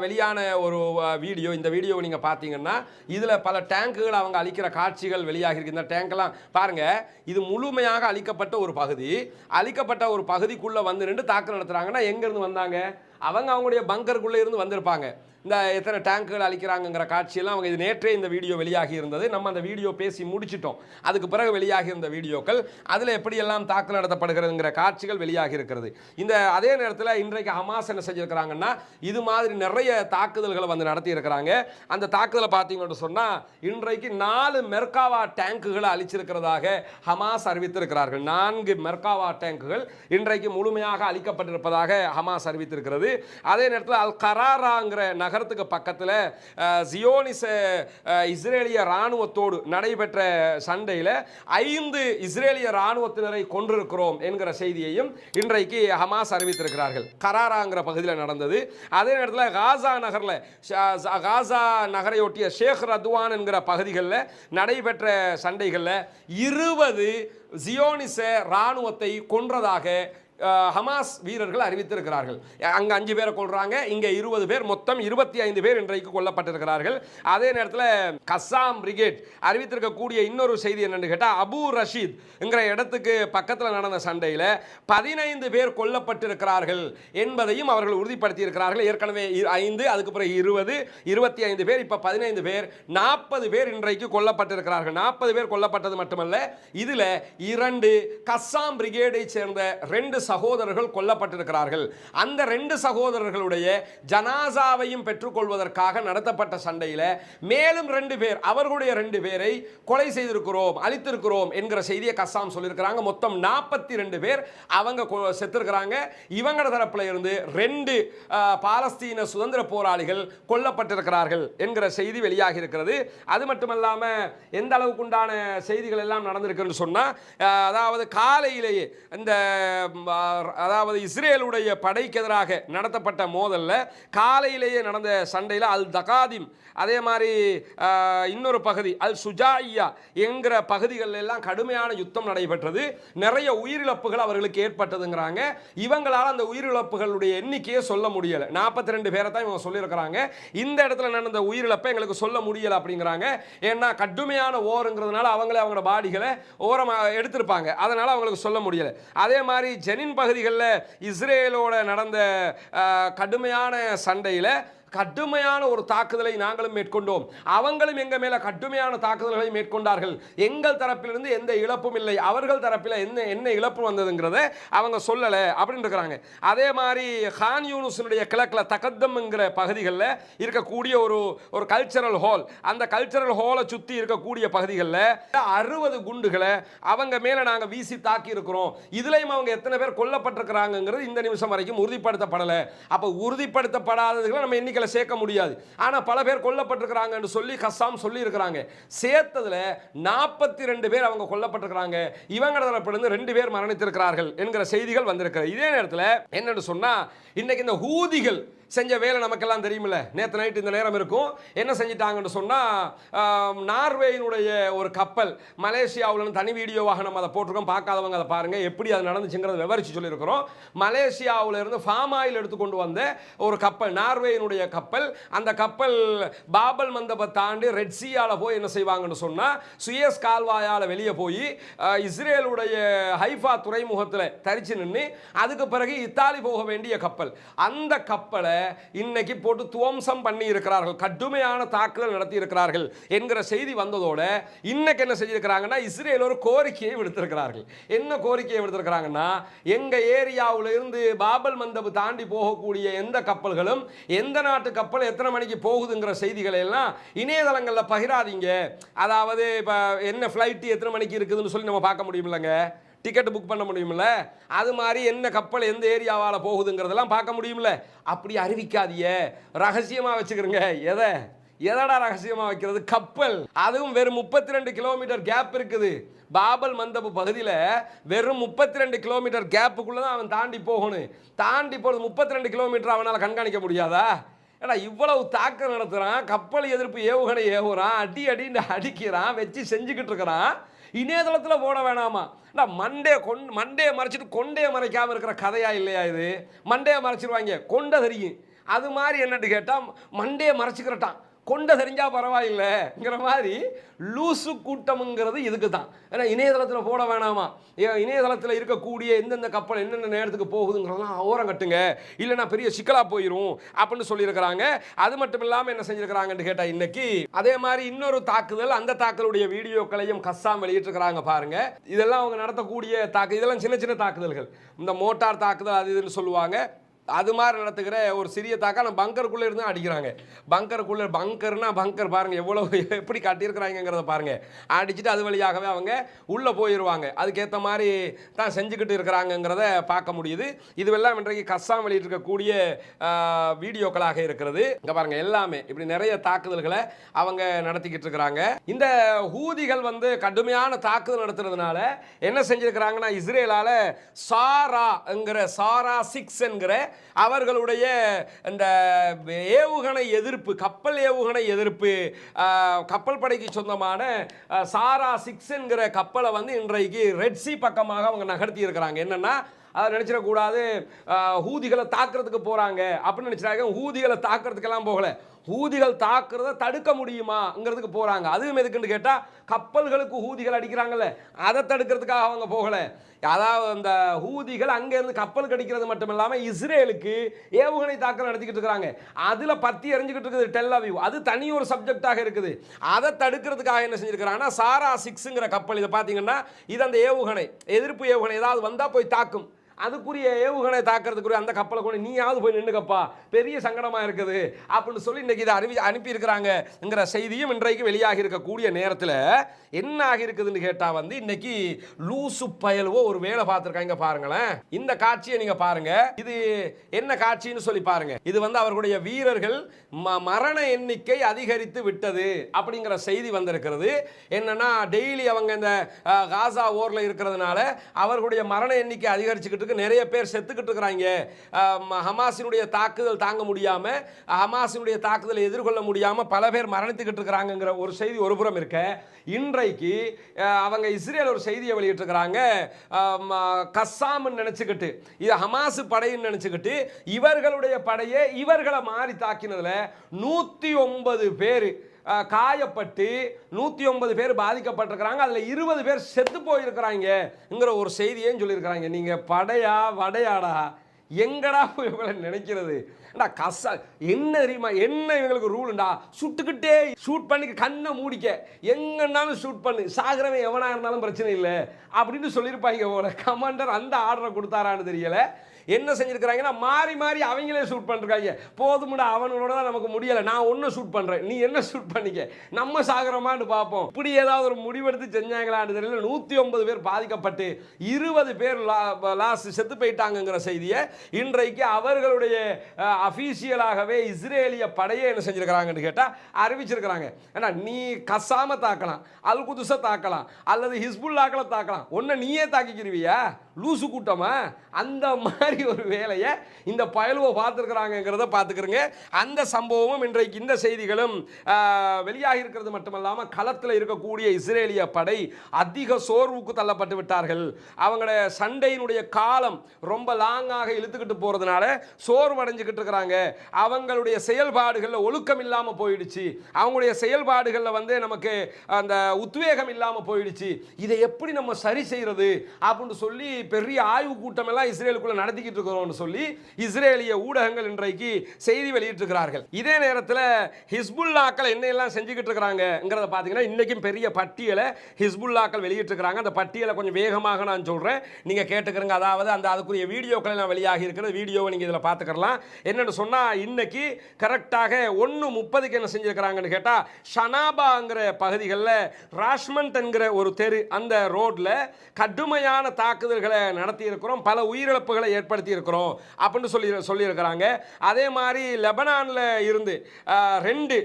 வெளியான ஒரு வீடியோ. இந்த வீடியோவை நீங்கள் பார்த்தீங்கன்னா இதில் பல டேங்குகள் அவங்க அழிக்கிற காட்சிகள் வெளியாகி இருக்கு. இந்த டேங்கெல்லாம் பாருங்க, இது முழுமையாக அழிக்கப்பட்ட ஒரு பகுதி. அழிக்கப்பட்ட ஒரு பகுதிக்குள்ள வந்து நின்று தாக்குதல் நடத்துறாங்கன்னா எங்க இருந்து வந்தாங்க? அவங்களுடைய பங்கருக்குள்ள இருந்து வந்திருப்பாங்க. இந்த எத்தனை டேங்குகள் அழிக்கிறாங்கிற காட்சியெல்லாம் அவங்க இது நேற்றே இந்த வீடியோ வெளியாகி இருந்தது. நம்ம அந்த வீடியோ பேசி முடிச்சிட்டோம். அதுக்கு பிறகு வெளியாகி இருந்த வீடியோக்கள், அதில் எப்படியெல்லாம் தாக்குதல் நடத்தப்படுகிறதுங்கிற காட்சிகள் வெளியாகி இருக்கிறது. இந்த அதே நேரத்தில் இன்றைக்கு ஹமாஸ் என்ன செஞ்சிருக்கிறாங்கன்னா இது மாதிரி நிறைய தாக்குதல்களை நடத்தி இருக்கிறாங்க. அந்த தாக்குதலை பார்த்தீங்கன்னு சொன்னால் இன்றைக்கு 4 மெர்காவா டேங்குகளை அழிச்சிருக்கிறதாக ஹமாஸ் அறிவித்திருக்கிறார்கள். 4 மெர்காவா டேங்குகள் இன்றைக்கு முழுமையாக அழிக்கப்பட்டிருப்பதாக ஹமாஸ் அறிவித்திருக்கிறது. அதே நேரத்தில் அல் கராராங்கிற நகரத்துக்கு பக்கத்தில் ஜியோனிச இஸ்ரேலிய ராணுவத்தோடு நடைபெற்ற சண்டையில் 5 இஸ்ரேலிய ராணுவத்தினரை கொன்றிருக்கிறோம் என்கிற செய்தியையும் இன்றைக்கு ஹமாஸ் அறிவித்திருக்கிறார்கள். கராராங்கிற பகுதியில் நடந்தது. அதே நேரத்தில் காசா நகரையொட்டிய ஷேக் ரத்வான் என்கிற பகுதிகளில் நடைபெற்ற சண்டைகளில் 20 ஜியோனிச ராணுவத்தை கொன்றதாக ஹமாஸ் வீரர்கள் அறிவித்திருக்கிறார்கள். அங்கே 5 பேரை கொள்றாங்க, இங்கே 20 பேர், மொத்தம் 25 பேர் இன்றைக்கு கொல்லப்பட்டிருக்கிறார்கள். அதே நேரத்தில் கஸ்ஸாம் பிரிகேட் அறிவித்திருக்கக்கூடிய இன்னொரு செய்தி என்னன்னு கேட்டால் அபு ரஷீத் என்கிற இடத்துக்கு பக்கத்தில் நடந்த சண்டையில் 15 பேர் கொல்லப்பட்டிருக்கிறார்கள் என்பதையும் அவர்கள் உறுதிப்படுத்தி இருக்கிறார்கள். ஏற்கனவே 5, அதுக்கு பிறகு 20, 25 பேர், இப்போ 15 பேர், 40 பேர் இன்றைக்கு கொல்லப்பட்டிருக்கிறார்கள். 40 பேர் கொல்லப்பட்டது மட்டுமல்ல, இதில் 2 கஸ்ஸாம் பிரிகேடை சேர்ந்த 2 சகோதரர்கள் கொல்லப்பட்டிருக்கிறார்கள். அந்த 2 சகோதரர்களுடைய ஜனாசாவையும் பெற்றுக்கொள்வதற்காக நடத்தப்பட்ட சண்டையில் மேலும் 2 பேர், அவர்களுடைய 2 பேரை கொலை செய்திருக்கிறோம், அழித்திருக்கிறோம் என்கிற செய்தியை கஸ்ஸாம் சொல்லியிருக்கிறாங்க. மொத்தம் 42 பேர் அவங்க செத்திருக்கிறாங்க. இவங்களோட தரப்புல இருந்து 2 பாலஸ்தீன சுதந்திர போராளிகள் கொல்லப்பட்டிருக்கிறார்கள் என்கிற செய்தி வெளியாகி இருக்கிறது. அது மட்டுமல்லாம எந்த அளவுக்கு உண்டான செய்திகள் எல்லாம் நடந்திருக்குன்னு சொன்னா, அதாவது காலையிலேயே இந்த இஸ்ரேலுடைய படைக்கு எதிராக நடத்தப்பட்ட மோதல்ல காலையிலேயே நடந்த சண்டையில் அல் தகாதிம், அதே மாதிரி இன்னொரு பகுதி அல் சுஜாயியா என்கிற பகுதிகளில் எல்லாம் கடுமையான யுத்தம் நடைபெற்றது. நிறைய உயிரிழப்புகள் அவர்களுக்கு ஏற்பட்டதுங்கிறாங்க. இவங்களால் அந்த உயிரிழப்புகளுடைய எண்ணிக்கையை சொல்ல முடியல. 42 பேரை தான் இவங்க சொல்லியிருக்கிறாங்க. இந்த இடத்துல நடந்த உயிரிழப்பை எங்களுக்கு சொல்ல முடியல அப்படிங்கிறாங்க. ஏன்னா கடுமையான ஓருங்கிறதுனால அவங்களோட பாடிகளை ஓரமாக எடுத்திருப்பாங்க, அதனால அவங்களுக்கு சொல்ல முடியல. அதே மாதிரி ஜெனின் பகுதிகளில் இஸ்ரேலோட நடந்த கடுமையான சண்டையில் கடுமையான ஒரு தாக்குதலை நாங்களும் மேற்கொண்டோம், அவங்களும் எங்க மேல கடுமையான தாக்குதல்களை மேற்கொண்டார்கள், எங்கள் தரப்பிலிருந்து எந்த இழப்பும் இல்லை, அவர்கள் தரப்பில் என்ன என்ன இழப்பு வந்ததுங்கிறத அவங்க சொல்லலை அப்படின்னு இருக்கிறாங்க. அதே மாதிரி கான் யூனுஸினுடைய கிழக்கில் தகத்தம்ங்கிற பகுதிகளில் இருக்கக்கூடிய ஒரு கல்ச்சரல் ஹால், அந்த கல்ச்சரல் ஹாலை சுற்றி இருக்கக்கூடிய பகுதிகளில் 60 குண்டுகளை அவங்க மேலே நாங்கள் வீசி தாக்கி இருக்கிறோம். இதுலையும் அவங்க எத்தனை பேர் கொல்லப்பட்டிருக்கிறாங்கிறது இந்த நிமிஷம் வரைக்கும் உறுதிப்படுத்தப்படலை. அப்போ உறுதிப்படுத்தப்படாததுகளை நம்ம எண்ணிக்கையில் சேர்க்க முடியாது. ஆனால் பல பேர் கொல்லப்பட்டிருக்கிறாங்கன்னு சொல்லி கஸ்ஸாம் சொல்லி இருக்கிறாங்க. சேர்த்ததில் 42 பேர் அவங்க கொல்லப்பட்டிருக்கிறாங்க, இவங்க தரப்பிலிருந்து 2 பேர் மரணித்திருக்கிறார்கள் என்கிற செய்திகள் வந்திருக்கிறது. இதே நேரத்தில் என்னன்னு சொன்னா, இன்னைக்கு இந்த ஹூதிகள் செஞ்ச வேலை நமக்கெல்லாம் தெரியுமில்ல. நேற்று நைட்டு இந்த நேரம் இருக்கும், என்ன செஞ்சிட்டாங்கன்னு சொன்னால், நார்வேயினுடைய ஒரு கப்பல் மலேசியாவில் தனி வீடியோவாக நம்ம அதை போட்டிருக்கோம், பார்க்காதவங்க அதை பாருங்கள், எப்படி அது நடந்துச்சுங்கிறத விவரித்து சொல்லியிருக்கிறோம். மலேசியாவில் இருந்து ஃபார்ம் ஆயில் எடுத்துக்கொண்டு வந்த ஒரு கப்பல், நார்வேயினுடைய கப்பல். அந்த கப்பல் பாபல் மந்தபை தாண்டி ரெட் சீயால் போய் என்ன செய்வாங்கன்னு சொன்னால், சுயஸ் கால்வாயால் வெளியே போய் இஸ்ரேலுடைய ஹைஃபா துறைமுகத்தில் தரிச்சு நின்று அதுக்கு பிறகு இத்தாலி போக வேண்டிய கப்பல். அந்த கப்பலை இன்னைக்கு போட்டு துவம்சம் பண்ணி இருக்கிறார்கள், கடுமையான தாக்குதல் நடத்தி இருக்கிறார்கள் என்கிற செய்தி வந்ததோட இன்னைக்கு என்ன செஞ்சிருக்கிறாங்கன்னா, இஸ்ரேல் ஒரு கோரிக்கையை விடுத்திருக்கிறார்கள். என்ன கோரிக்கையை விடுத்திருக்கிறாங்கன்னா, எங்க ஏரியாவில் இருந்து பாபல் மந்தபு தாண்டி போகக்கூடிய எந்த கப்பல்களும் எந்த நாட்டு கப்பல் எத்தனை மணிக்கு போகுதுங்கிற செய்திகளை எல்லாம் இணையதளங்களில் பகிராதீங்க. அதாவது இப்போ என்ன ஃப்ளைட்டு எத்தனை மணிக்கு இருக்குதுன்னு சொல்லி நம்ம பார்க்க முடியுமில்லங்க, டிக்கெட் புக் பண்ண முடியுமில்ல, அது மாதிரி என்ன கப்பல் எந்த ஏரியாவால் போகுதுங்கிறதெல்லாம் பார்க்க முடியுமில்ல. அப்படி அறிவிக்காதீங்க, ரகசியமாக வச்சுக்கிறங்க. எதடா ரகசியமாக வைக்கிறது? கப்பல், அதுவும் வெறும் 32 கிலோமீட்டர் கேப் இருக்குது. பாபல் மந்தபு பகுதியில் வெறும் 32 கிலோமீட்டர் கேப்புக்குள்ளே தான் அவன் தாண்டி போகணும். தாண்டி போகிறது 32 கிலோமீட்டர் அவனால் கண்காணிக்க முடியாதா? ஏன்னா இவ்வளவு தாக்கம் நடத்துகிறான், கப்பல் எதிர்ப்பு ஏவுகணை ஏவுகிறான், அடின்னு அடிக்கிறான், வச்சு செஞ்சுக்கிட்டு இருக்கிறான். இணையதளத்தில் போட வேணாமா? மண்டையை மறைச்சிட்டு கொண்டையை மறைக்காமல் இருக்கிற கதையா இல்லையா இது? மண்டையை மறைச்சிருவாங்க, கொண்டை தெரியும். அது மாதிரி என்னட்டு கேட்டால் மண்டையை மறைச்சிக்கிறட்டான், கொண்ட தெரிஞ்சா பரவாயில்லைங்கிற மாதிரி லூசு கூட்டம்ங்கிறது இதுக்கு தான். ஏன்னா இணையதளத்தில் போட வேணாமா, இணையதளத்தில் இருக்கக்கூடிய எந்தெந்த கப்பல் என்னென்ன நேரத்துக்கு போகுதுங்கிறதெல்லாம் ஓரம் கட்டுங்க, இல்லைன்னா பெரிய சிக்கலா போயிடும் அப்படின்னு சொல்லியிருக்கிறாங்க. அது மட்டும் இல்லாமல் என்ன செஞ்சிருக்கிறாங்கன்னு கேட்டால், இன்னைக்கு அதே மாதிரி இன்னொரு தாக்குதல், அந்த தாக்குதலுடைய வீடியோக்களையும் கஸ்ஸாம் வெளியிட்டிருக்கிறாங்க பாருங்க. இதெல்லாம் அவங்க நடத்தக்கூடிய இதெல்லாம் சின்ன சின்ன தாக்குதல்கள், இந்த மோட்டார் தாக்குதல் அது இதுன்னு சொல்லுவாங்க. அது மாதிரி நடத்துகிற ஒரு சிறிய தாக்கா நம்ம பங்கருக்குள்ளே இருந்து அடிக்கிறாங்க. பங்கர் பாருங்கள் எவ்வளோ எப்படி கட்டியிருக்கிறாங்கிறத பாருங்கள். அடிச்சுட்டு அது வழியாகவே அவங்க உள்ளே போயிடுவாங்க. அதுக்கேற்ற மாதிரி தான் செஞ்சுக்கிட்டு இருக்கிறாங்கிறத பார்க்க முடியுது. இதுவெல்லாம் இன்றைக்கு கஸ்ஸாம் வெளியிட்டிருக்கக்கூடிய வீடியோக்களாக இருக்கிறது. இங்கே பாருங்கள், எல்லாமே இப்படி நிறைய தாக்குதல்களை அவங்க நடத்திக்கிட்டு இருக்கிறாங்க. இந்த ஹூதிகள் கடுமையான தாக்குதல் நடத்துறதுனால என்ன செஞ்சிருக்கிறாங்கன்னா, இஸ்ரேலால் சாரா 6 என்கிற அவர்களுடைய இந்த ஏவுகணை எதிர்ப்பு, கப்பல் ஏவுகணை எதிர்ப்பு, கப்பல் படைக்கு சொந்தமான சாரா 6 என்கிற கப்பலை இன்றைக்கு ரெட் சீ பக்கமாக அவங்க நகர்த்தி இருக்கிறாங்க. என்னன்னா, அதை நினைச்சிடக்கூடாது ஹூதிகளை தாக்குறதுக்கு போறாங்க அப்படின்னு நினைச்சாங்க. ஹூதிகளை தாக்குறதுக்கெல்லாம் போகல, ஹூதிகள் தாக்குறதை தடுக்க முடியுமாங்கிறதுக்கு போறாங்க. அதுவும் எதுக்குன்னு கேட்டா, கப்பல்களுக்கு ஹூதிகள் அடிக்கிறாங்கல்ல, அதை தடுக்கிறதுக்காக அவங்க போகல. அதாவது அந்த ஹூதிகள் அங்கேருந்து கப்பல் கடிக்கிறது மட்டும் இல்லாமல் இஸ்ரேலுக்கு ஏவுகணை தாக்குதல் நடத்திக்கிட்டு இருக்கிறாங்க. அதில் பத்தி எரிஞ்சுக்கிட்டு இருக்குது டெல் அவீவ். அது தனி ஒரு சப்ஜெக்டாக இருக்குது. அதை தடுக்கிறதுக்காக என்ன செஞ்சிருக்கிறாங்கன்னா, சாரா 6ங்கிற கப்பல், இதை பார்த்தீங்கன்னா இது அந்த ஏவுகணை எதிர்ப்பு ஏவுகணை ஏதாவது வந்தால் போய் தாக்கும். அதுக்குரிய ஏவுகணை தாக்குறதுக்குரிய அந்த கப்பலை கொண்டு நீயாவது போய் நின்றுக்கப்பா, பெரிய சங்கடமாக இருக்குது அப்படின்னு சொல்லி இன்றைக்கி இதை அனுப்பியிருக்கிறாங்கங்கிற செய்தியும் இன்றைக்கு வெளியாகி இருக்கக்கூடிய நேரத்தில் என்ன ஆகியிருக்குதுன்னு கேட்டால், இன்னைக்கு லூசு பயலுவோ ஒரு வேலை பார்த்துருக்காங்க பாருங்களேன். இந்த காட்சியை நீங்கள் பாருங்க. இது என்ன காட்சின்னு சொல்லி பாருங்க. இது அவர்களுடைய வீரர்கள் மரண எண்ணிக்கை அதிகரித்து விட்டது அப்படிங்கிற செய்தி வந்திருக்கிறது. என்னன்னா, டெய்லி அவங்க இந்த காசா ஓரில் இருக்கிறதுனால அவர்களுடைய மரண எண்ணிக்கை அதிகரிச்சுக்கிட்டு நிறைய பேர் செத்துக்கிட்டு இருக்கிறாங்க. ஹமாஸினுடைய தாக்குதல் தாங்க முடியாம, ஹமாஸினுடைய தாக்குதலை எதிர்கொள்ள முடியாம பல பேர் மரணித்துக்கிட்டு இருக்கிறாங்கிற ஒரு செய்தி ஒரு புறம் இருக்க, இன்றைக்கு அவங்க இஸ்ரேல் ஒரு செய்தியை வெளியிட்டிருக்கிறாங்க. கஸ்ஸாம் நினைச்சுக்கிட்டு, இது ஹமாஸ் படைன்னு நினைச்சுக்கிட்டு இவர்களுடைய படையை இவர்களை மாறி தாக்கினதுல 109 பேர் காயப்பட்டு 109 பேர் பாதிக்கப்பட்டிருக்கிறாங்க. அதில் 20 பேர் செத்து போயிருக்கிறாங்கங்கிற ஒரு செய்தியேன்னு சொல்லியிருக்கிறாங்க. நீங்கள் படையா வடையாடா, எங்கடா போய் இவங்களை நினைக்கிறது? கசா என்ன தெரியுமா, என்ன இவங்களுக்கு ரூலுண்டா, சுட்டுக்கிட்டே ஷூட் பண்ணி கண்ணை மூடிக்க, எங்கன்னாலும் ஷூட் பண்ணு, சாகிறவன் எவனா இருந்தாலும் பிரச்சனை இல்லை அப்படின்னு சொல்லியிருப்பாங்க போல. கமாண்டர் அந்த ஆர்டரை கொடுத்தாரான்னு தெரியல. என்ன செஞ்சிருக்கிறாங்கன்னா மாறி மாறி அவங்களே ஷூட் பண்ணிருக்காங்க. போதுமுடா, அவனோட தான் நமக்கு முடியலை, நான் ஒன்றும் ஷூட் பண்ணுறேன், நீ என்ன ஷூட் பண்ணிக்க, நம்ம சாகிறோமான்னு பார்ப்போம். இப்படி ஏதாவது ஒரு முடிவெடுத்து செஞ்சாங்களான்னு தெரியல. 109 பேர் பாதிக்கப்பட்டு 20 பேர் லாஸ்ட் செத்து போயிட்டாங்கிற செய்தியை இன்றைக்கு அவர்களுடைய அஃபீஷியலாகவே இஸ்ரேலிய படையை என்ன செஞ்சிருக்கிறாங்கன்னு கேட்டால் அறிவிச்சிருக்கிறாங்க. ஏன்னா நீ கசாம தாக்கலாம், அல் குதுஸை தாக்கலாம், அல்லது ஹிஸ்புல்லாக்களை தாக்கலாம், ஒன்றை நீயே தாக்கிக்கிருவியா லூசு கூட்டமா? அந்த மாதிரி ஒரு வேலையை இந்த பயலுவை பார்த்துருக்கிறாங்கிறத பார்த்துக்கிறங்க. அந்த சம்பவமும் இன்றைக்கு இந்த செய்திகளும் வெளியாகி இருக்கிறது மட்டுமல்லாமல் களத்தில் இருக்கக்கூடிய இஸ்ரேலிய படை அதிக சோர்வுக்கு தள்ளப்பட்டு விட்டார்கள். அவங்களுடைய சண்டையினுடைய காலம் ரொம்ப லாங்காக இழுத்துக்கிட்டு போகிறதுனால சோர்வடைஞ்சிக்கிட்டு இருக்கிறாங்க. அவங்களுடைய செயல்பாடுகளில் ஒழுக்கம் இல்லாமல் போயிடுச்சு, அவங்களுடைய செயல்பாடுகளில் வந்து நமக்கு அந்த உத்வேகம் இல்லாமல் போயிடுச்சு. இதை எப்படி நம்ம சரி செய்கிறது அப்படின்னு சொல்லி பெரிய ஆய்வு கூட்டம் எல்லாம் இஸ்ரேலுக்குள்ள நடத்திக்கிட்டு இருக்கிறோம்னு சொல்லி இஸ்ரேலிய ஊடகங்கள் இன்றைக்கு செய்தி வெளியிட்டிருக்கிறார்கள். இதே நேரத்தில் ஹிஸ்புல்லாக்கள் என்ன எல்லாம் செஞ்சுக்கிட்டு இருக்கிறாங்கிறத பார்த்தீங்கன்னா இன்னைக்கும் பெரிய பட்டியலை ஹிஸ்புல்லாக்கள் வெளியிட்டிருக்கிறாங்க. அந்த பட்டியலை கொஞ்சம் வேகமாக நான் சொல்றேன், நீங்க கேட்டுக்கிறங்க. அதாவது அந்த அதுக்குரிய வீடியோக்கள் எல்லாம் வெளியாகி இருக்கிற வீடியோவை நீங்க இதில் பார்த்துக்கலாம். என்னன்னு சொன்னா இன்னைக்கு கரெக்டாக 1:30க்கு என்ன செஞ்சிருக்கிறாங்கன்னு கேட்டா ஷனாபாங்கிற பகுதிகளில் ராஷ்மண்ட் என்கிற ஒரு தெரு, அந்த ரோட்ல கடுமையான தாக்குதல்களை நடத்தி இருக்கிறோம், பல உயிரிழப்புகளை ஏற்படுத்தி இருக்கிறோம் அப்படின்னு சொல்லியிருக்கிறாங்க. அதே மாதிரி லெபனான்ல இருந்து 2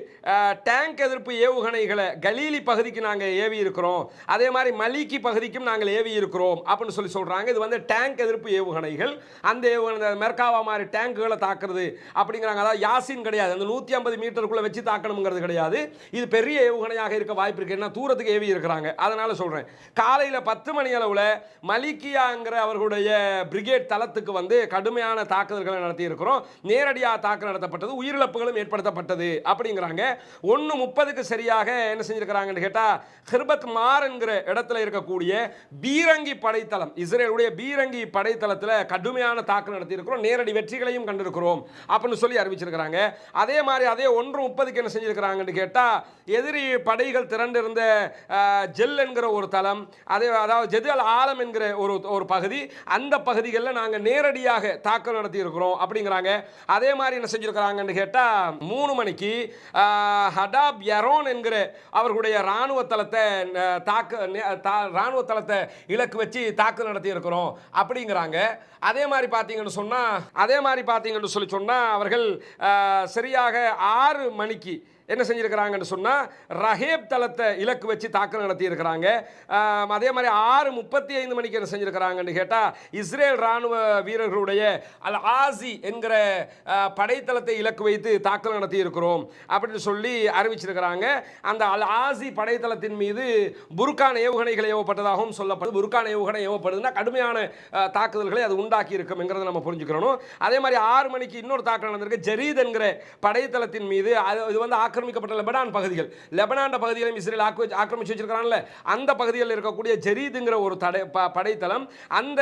டேங்க் எதிர்ப்பு ஏவுகணைகளை கலீலி பகுதிக்கு நாங்கள் ஏவி இருக்கிறோம், அதே மாதிரி மலிக்கி பகுதிக்கும் நாங்கள் ஏவி இருக்கிறோம் அப்படின்னு சொல்றாங்க. இது வந்து டேங்க் எதிர்ப்பு ஏவுகணைகள். அந்த ஏவுகணை மெர்காவா மாதிரி டேங்குகளை தாக்குறது அப்படிங்கிறாங்க. அதாவது யாசின் கிடையாது, அந்த 150 மீட்டருக்குள்ள வச்சு தாக்கணுங்கிறது கிடையாது. இது பெரிய ஏவுகணையாக இருக்க வாய்ப்பு இருக்கு, என்ன தூரத்துக்கு ஏவி இருக்கிறாங்க. அதனால சொல்றேன், காலையில் 10 மணி அளவில் மலிக்கியாங்கிற அவர்களுடைய பிரிகேட் தளத்துக்கு வந்து கடுமையான தாக்குதல்களை நடத்தி இருக்கிறோம். நேரடியாக தாக்குதல் நடத்தப்பட்டது, உயிரிழப்புகளும் ஏற்படுத்தப்பட்டது அப்படிங்கிறாங்க. 1:30க்கு சரியாக என்ன செஞ்சிருக்கிறாங்கன்னு கேட்டா ஹிர்பத் மார் என்கிற இடத்துல இருக்கக்கூடிய பீரங்கி படைத்தளம், இஸ்ரேலுடைய பீரங்கி படைத்தளத்தில் கடுமையான தாக்குதல் நடத்தி இருக்கிறோம், நேரடி வெற்றிகளையும் கண்டிருக்கிறோம் அப்படின்னு சொல்லி அறிவிச்சிருக்கிறாங்க. அதே மாதிரி அதே 1:30க்கு என்ன செஞ்சிருக்கிறாங்கன்னு கேட்டா எதிரி படைகள் திரண்டிருந்த ஜெல் என்கிற ஒரு தளம், அதாவது ஜெதல் ஆலம் என்கிற ஒரு பகுதி, அந்த பகுதிகளில் நாங்கள் நேரடியாக தாக்குதல் நடத்தி இருக்கிறோம் அப்படிங்கிறாங்க. அதே மாதிரி என்ன செஞ்சிருக்கிறாங்கன்னு கேட்டால் 3 மணிக்கு ஹடாப் யரோன் என்கிற அவர்களுடைய இராணுவ தளத்தை இலக்கு வச்சு தாக்குதல் நடத்தி இருக்கிறோம் அப்படிங்கிறாங்க. அதே மாதிரி பார்த்தீங்கன்னு சொல்லி சொன்னால் அவர்கள் சரியாக 6 மணிக்கு என்ன செஞ்சிருக்கிறாங்கன்னு சொன்னால் ரஹேப் தளத்தை இலக்கு வச்சு தாக்குதல் நடத்தி இருக்கிறாங்க. அதே மாதிரி 6:35 மணிக்கு என்ன செஞ்சிருக்கிறாங்கன்னு கேட்டால் இஸ்ரேல் ராணுவ வீரர்களுடைய அல் ஆசி என்கிற படைத்தளத்தை இலக்கு வைத்து தாக்குதல் நடத்தி இருக்கிறோம் அப்படின்னு சொல்லி அறிவிச்சிருக்கிறாங்க. அந்த அல் ஆசி படைத்தளத்தின் மீது புர்கான் ஏவுகணைகள் ஏவப்பட்டதாகவும் சொல்லப்படுது. புர்கான் ஏவுகணை ஏவப்படுதுன்னா கடுமையான தாக்குதல்களை அது உண்டாக்கி இருக்கும் என்கிறத நம்ம புரிஞ்சுக்கணும். அதே மாதிரி 6 மணிக்கு இன்னொரு தாக்குதல் நடந்திருக்கு ஜெரீத் என்கிற படைத்தளத்தின் மீது. இது வந்து ஆக்கிரமிக்கப்பட்ட லெபனான் பகுதிகள், லெபனான் பகுதிகளையும் இஸ்ரேல் ஆக்கிரமிச்சு வச்சிருக்காங்கல்ல, அந்த பகுதிகளில் இருக்கக்கூடிய ஜெரீதுங்கிற ஒரு படைத்தளம், அந்த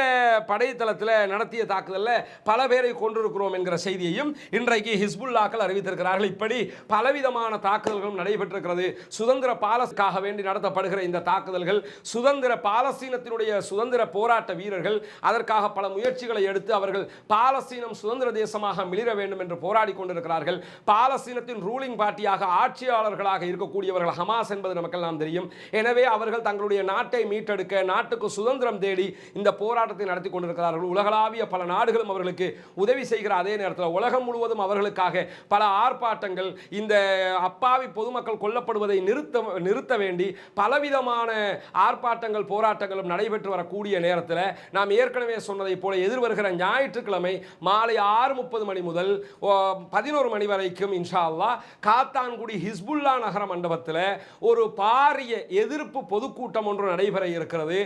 படைத்தளத்தில் நடத்திய தாக்குதலில் பல பேரை கொண்டிருக்கிறோம் என்கிற செய்தியையும் இன்றைக்கு ஹிஸ்புல்லாக்கள் அறிவித்திருக்கிறார்கள். இப்படி பலவிதமான தாக்குதல்களும் நடைபெற்றிருக்கிறது. சுதந்திர பாலஸ்தீனுக்காக வேண்டி நடத்தப்படுகிற இந்த தாக்குதல்கள், சுதந்திர பாலஸ்தீனத்தினுடைய சுதந்திர போராட்ட வீரர்கள் அதற்காக பல முயற்சிகளை எடுத்து அவர்கள் பாலஸ்தீனம் சுதந்திர தேசமாக மிளிர வேண்டும் என்று போராடி கொண்டிருக்கிறார்கள். பாலஸ்தீனத்தின் ரூலிங் பார்ட்டியாக ஆட்சியாளர்களாக இருக்கக்கூடியவர்கள் ஹமாஸ் என்பது நமக்கெல்லாம் தெரியும். எனவே அவர்கள் தங்களுடைய நாட்டை மீட்டெடுக்க, நாட்டுக்கு சுதந்திரம் தேடி இந்த போராட்டத்தை நடத்தி கொண்டிருக்கிறார்கள். உலகளாவிய பல நாடுகளும் அவர்களுக்கு உதவி செய்கிற அதே நேரத்தில் உலகம் முழுவதும் அவர்களுக்காக பல ஆர்ப்பாட்டங்கள், இந்த அப்பாவி பொதுமக்கள் கொல்லப்படுவதை நிறுத்த வேண்டி பலவிதமான ஆர்ப்பாட்டங்கள் போராட்டங்களும் நடைபெற்று வரக்கூடிய நேரத்தில் நாம் ஏற்கனவே சொன்னதை போல எதிர்வருகிற ஞாயிற்றுக்கிழமை மாலை 6:30 மணி முதல் 11 மணி வரைக்கும் இன்ஷா அல்லாஹ் காத்தான் காத்தான்குடி ஹிஸ்புல்லா நகர மண்டபத்தில் ஒரு பாரிய எதிர்ப்பு பொதுக்கூட்டம் ஒன்று நடைபெற இருக்கிறது.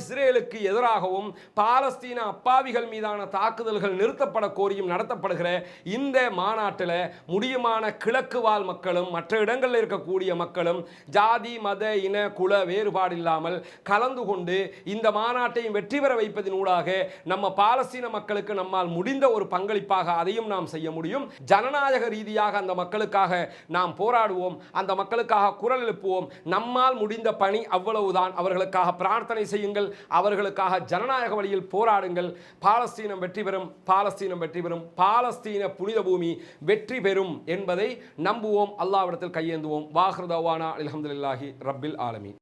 இஸ்ரேலுக்கு எதிராகவும் பாலஸ்தீன அப்பாவிகள் மீதான தாக்குதல்கள் நிறுத்தப்பட கோரியும் நடத்தப்படுகிற இந்த மாநாட்டில் முடியுமான கிழக்கு வாழ் மக்களும் மற்ற இடங்களில் இருக்கக்கூடிய மக்களும் ஜாதி மத இன குல வேறுபாடு இல்லாமல் கலந்து கொண்டு இந்த மாநாட்டையும் வெற்றி பெற வைப்பதன் ஊடாக நம்ம பாலஸ்தீன மக்களுக்கு நம்மால் முடிந்த ஒரு பங்களிப்பாக அதையும் நாம் செய்ய முடியும். ஜனநாயக ரீதியாக அந்த மக்களுக்காக நாம் போராடுவோம், அந்த மக்களுக்காக குரல் எழுப்புவோம். நம்மால் முடிந்த பணி அவ்வளவுதான். அவர்களுக்காக பிரார்த்தனை செய்யுங்கள், அவர்களுக்காக ஜனநாயக வழியில் போராடுங்கள். பாலஸ்தீனம் வெற்றி பெறும், பாலஸ்தீனம் வெற்றி பெறும், பாலஸ்தீன புனித பூமி வெற்றி பெறும் என்பதை நம்புவோம். அல்லாஹ்விடத்தில் கையேந்துவோம். வாஹ்ரு தவானா அல்ஹம்துலில்லாஹி ரப்பில் ஆலமீன்.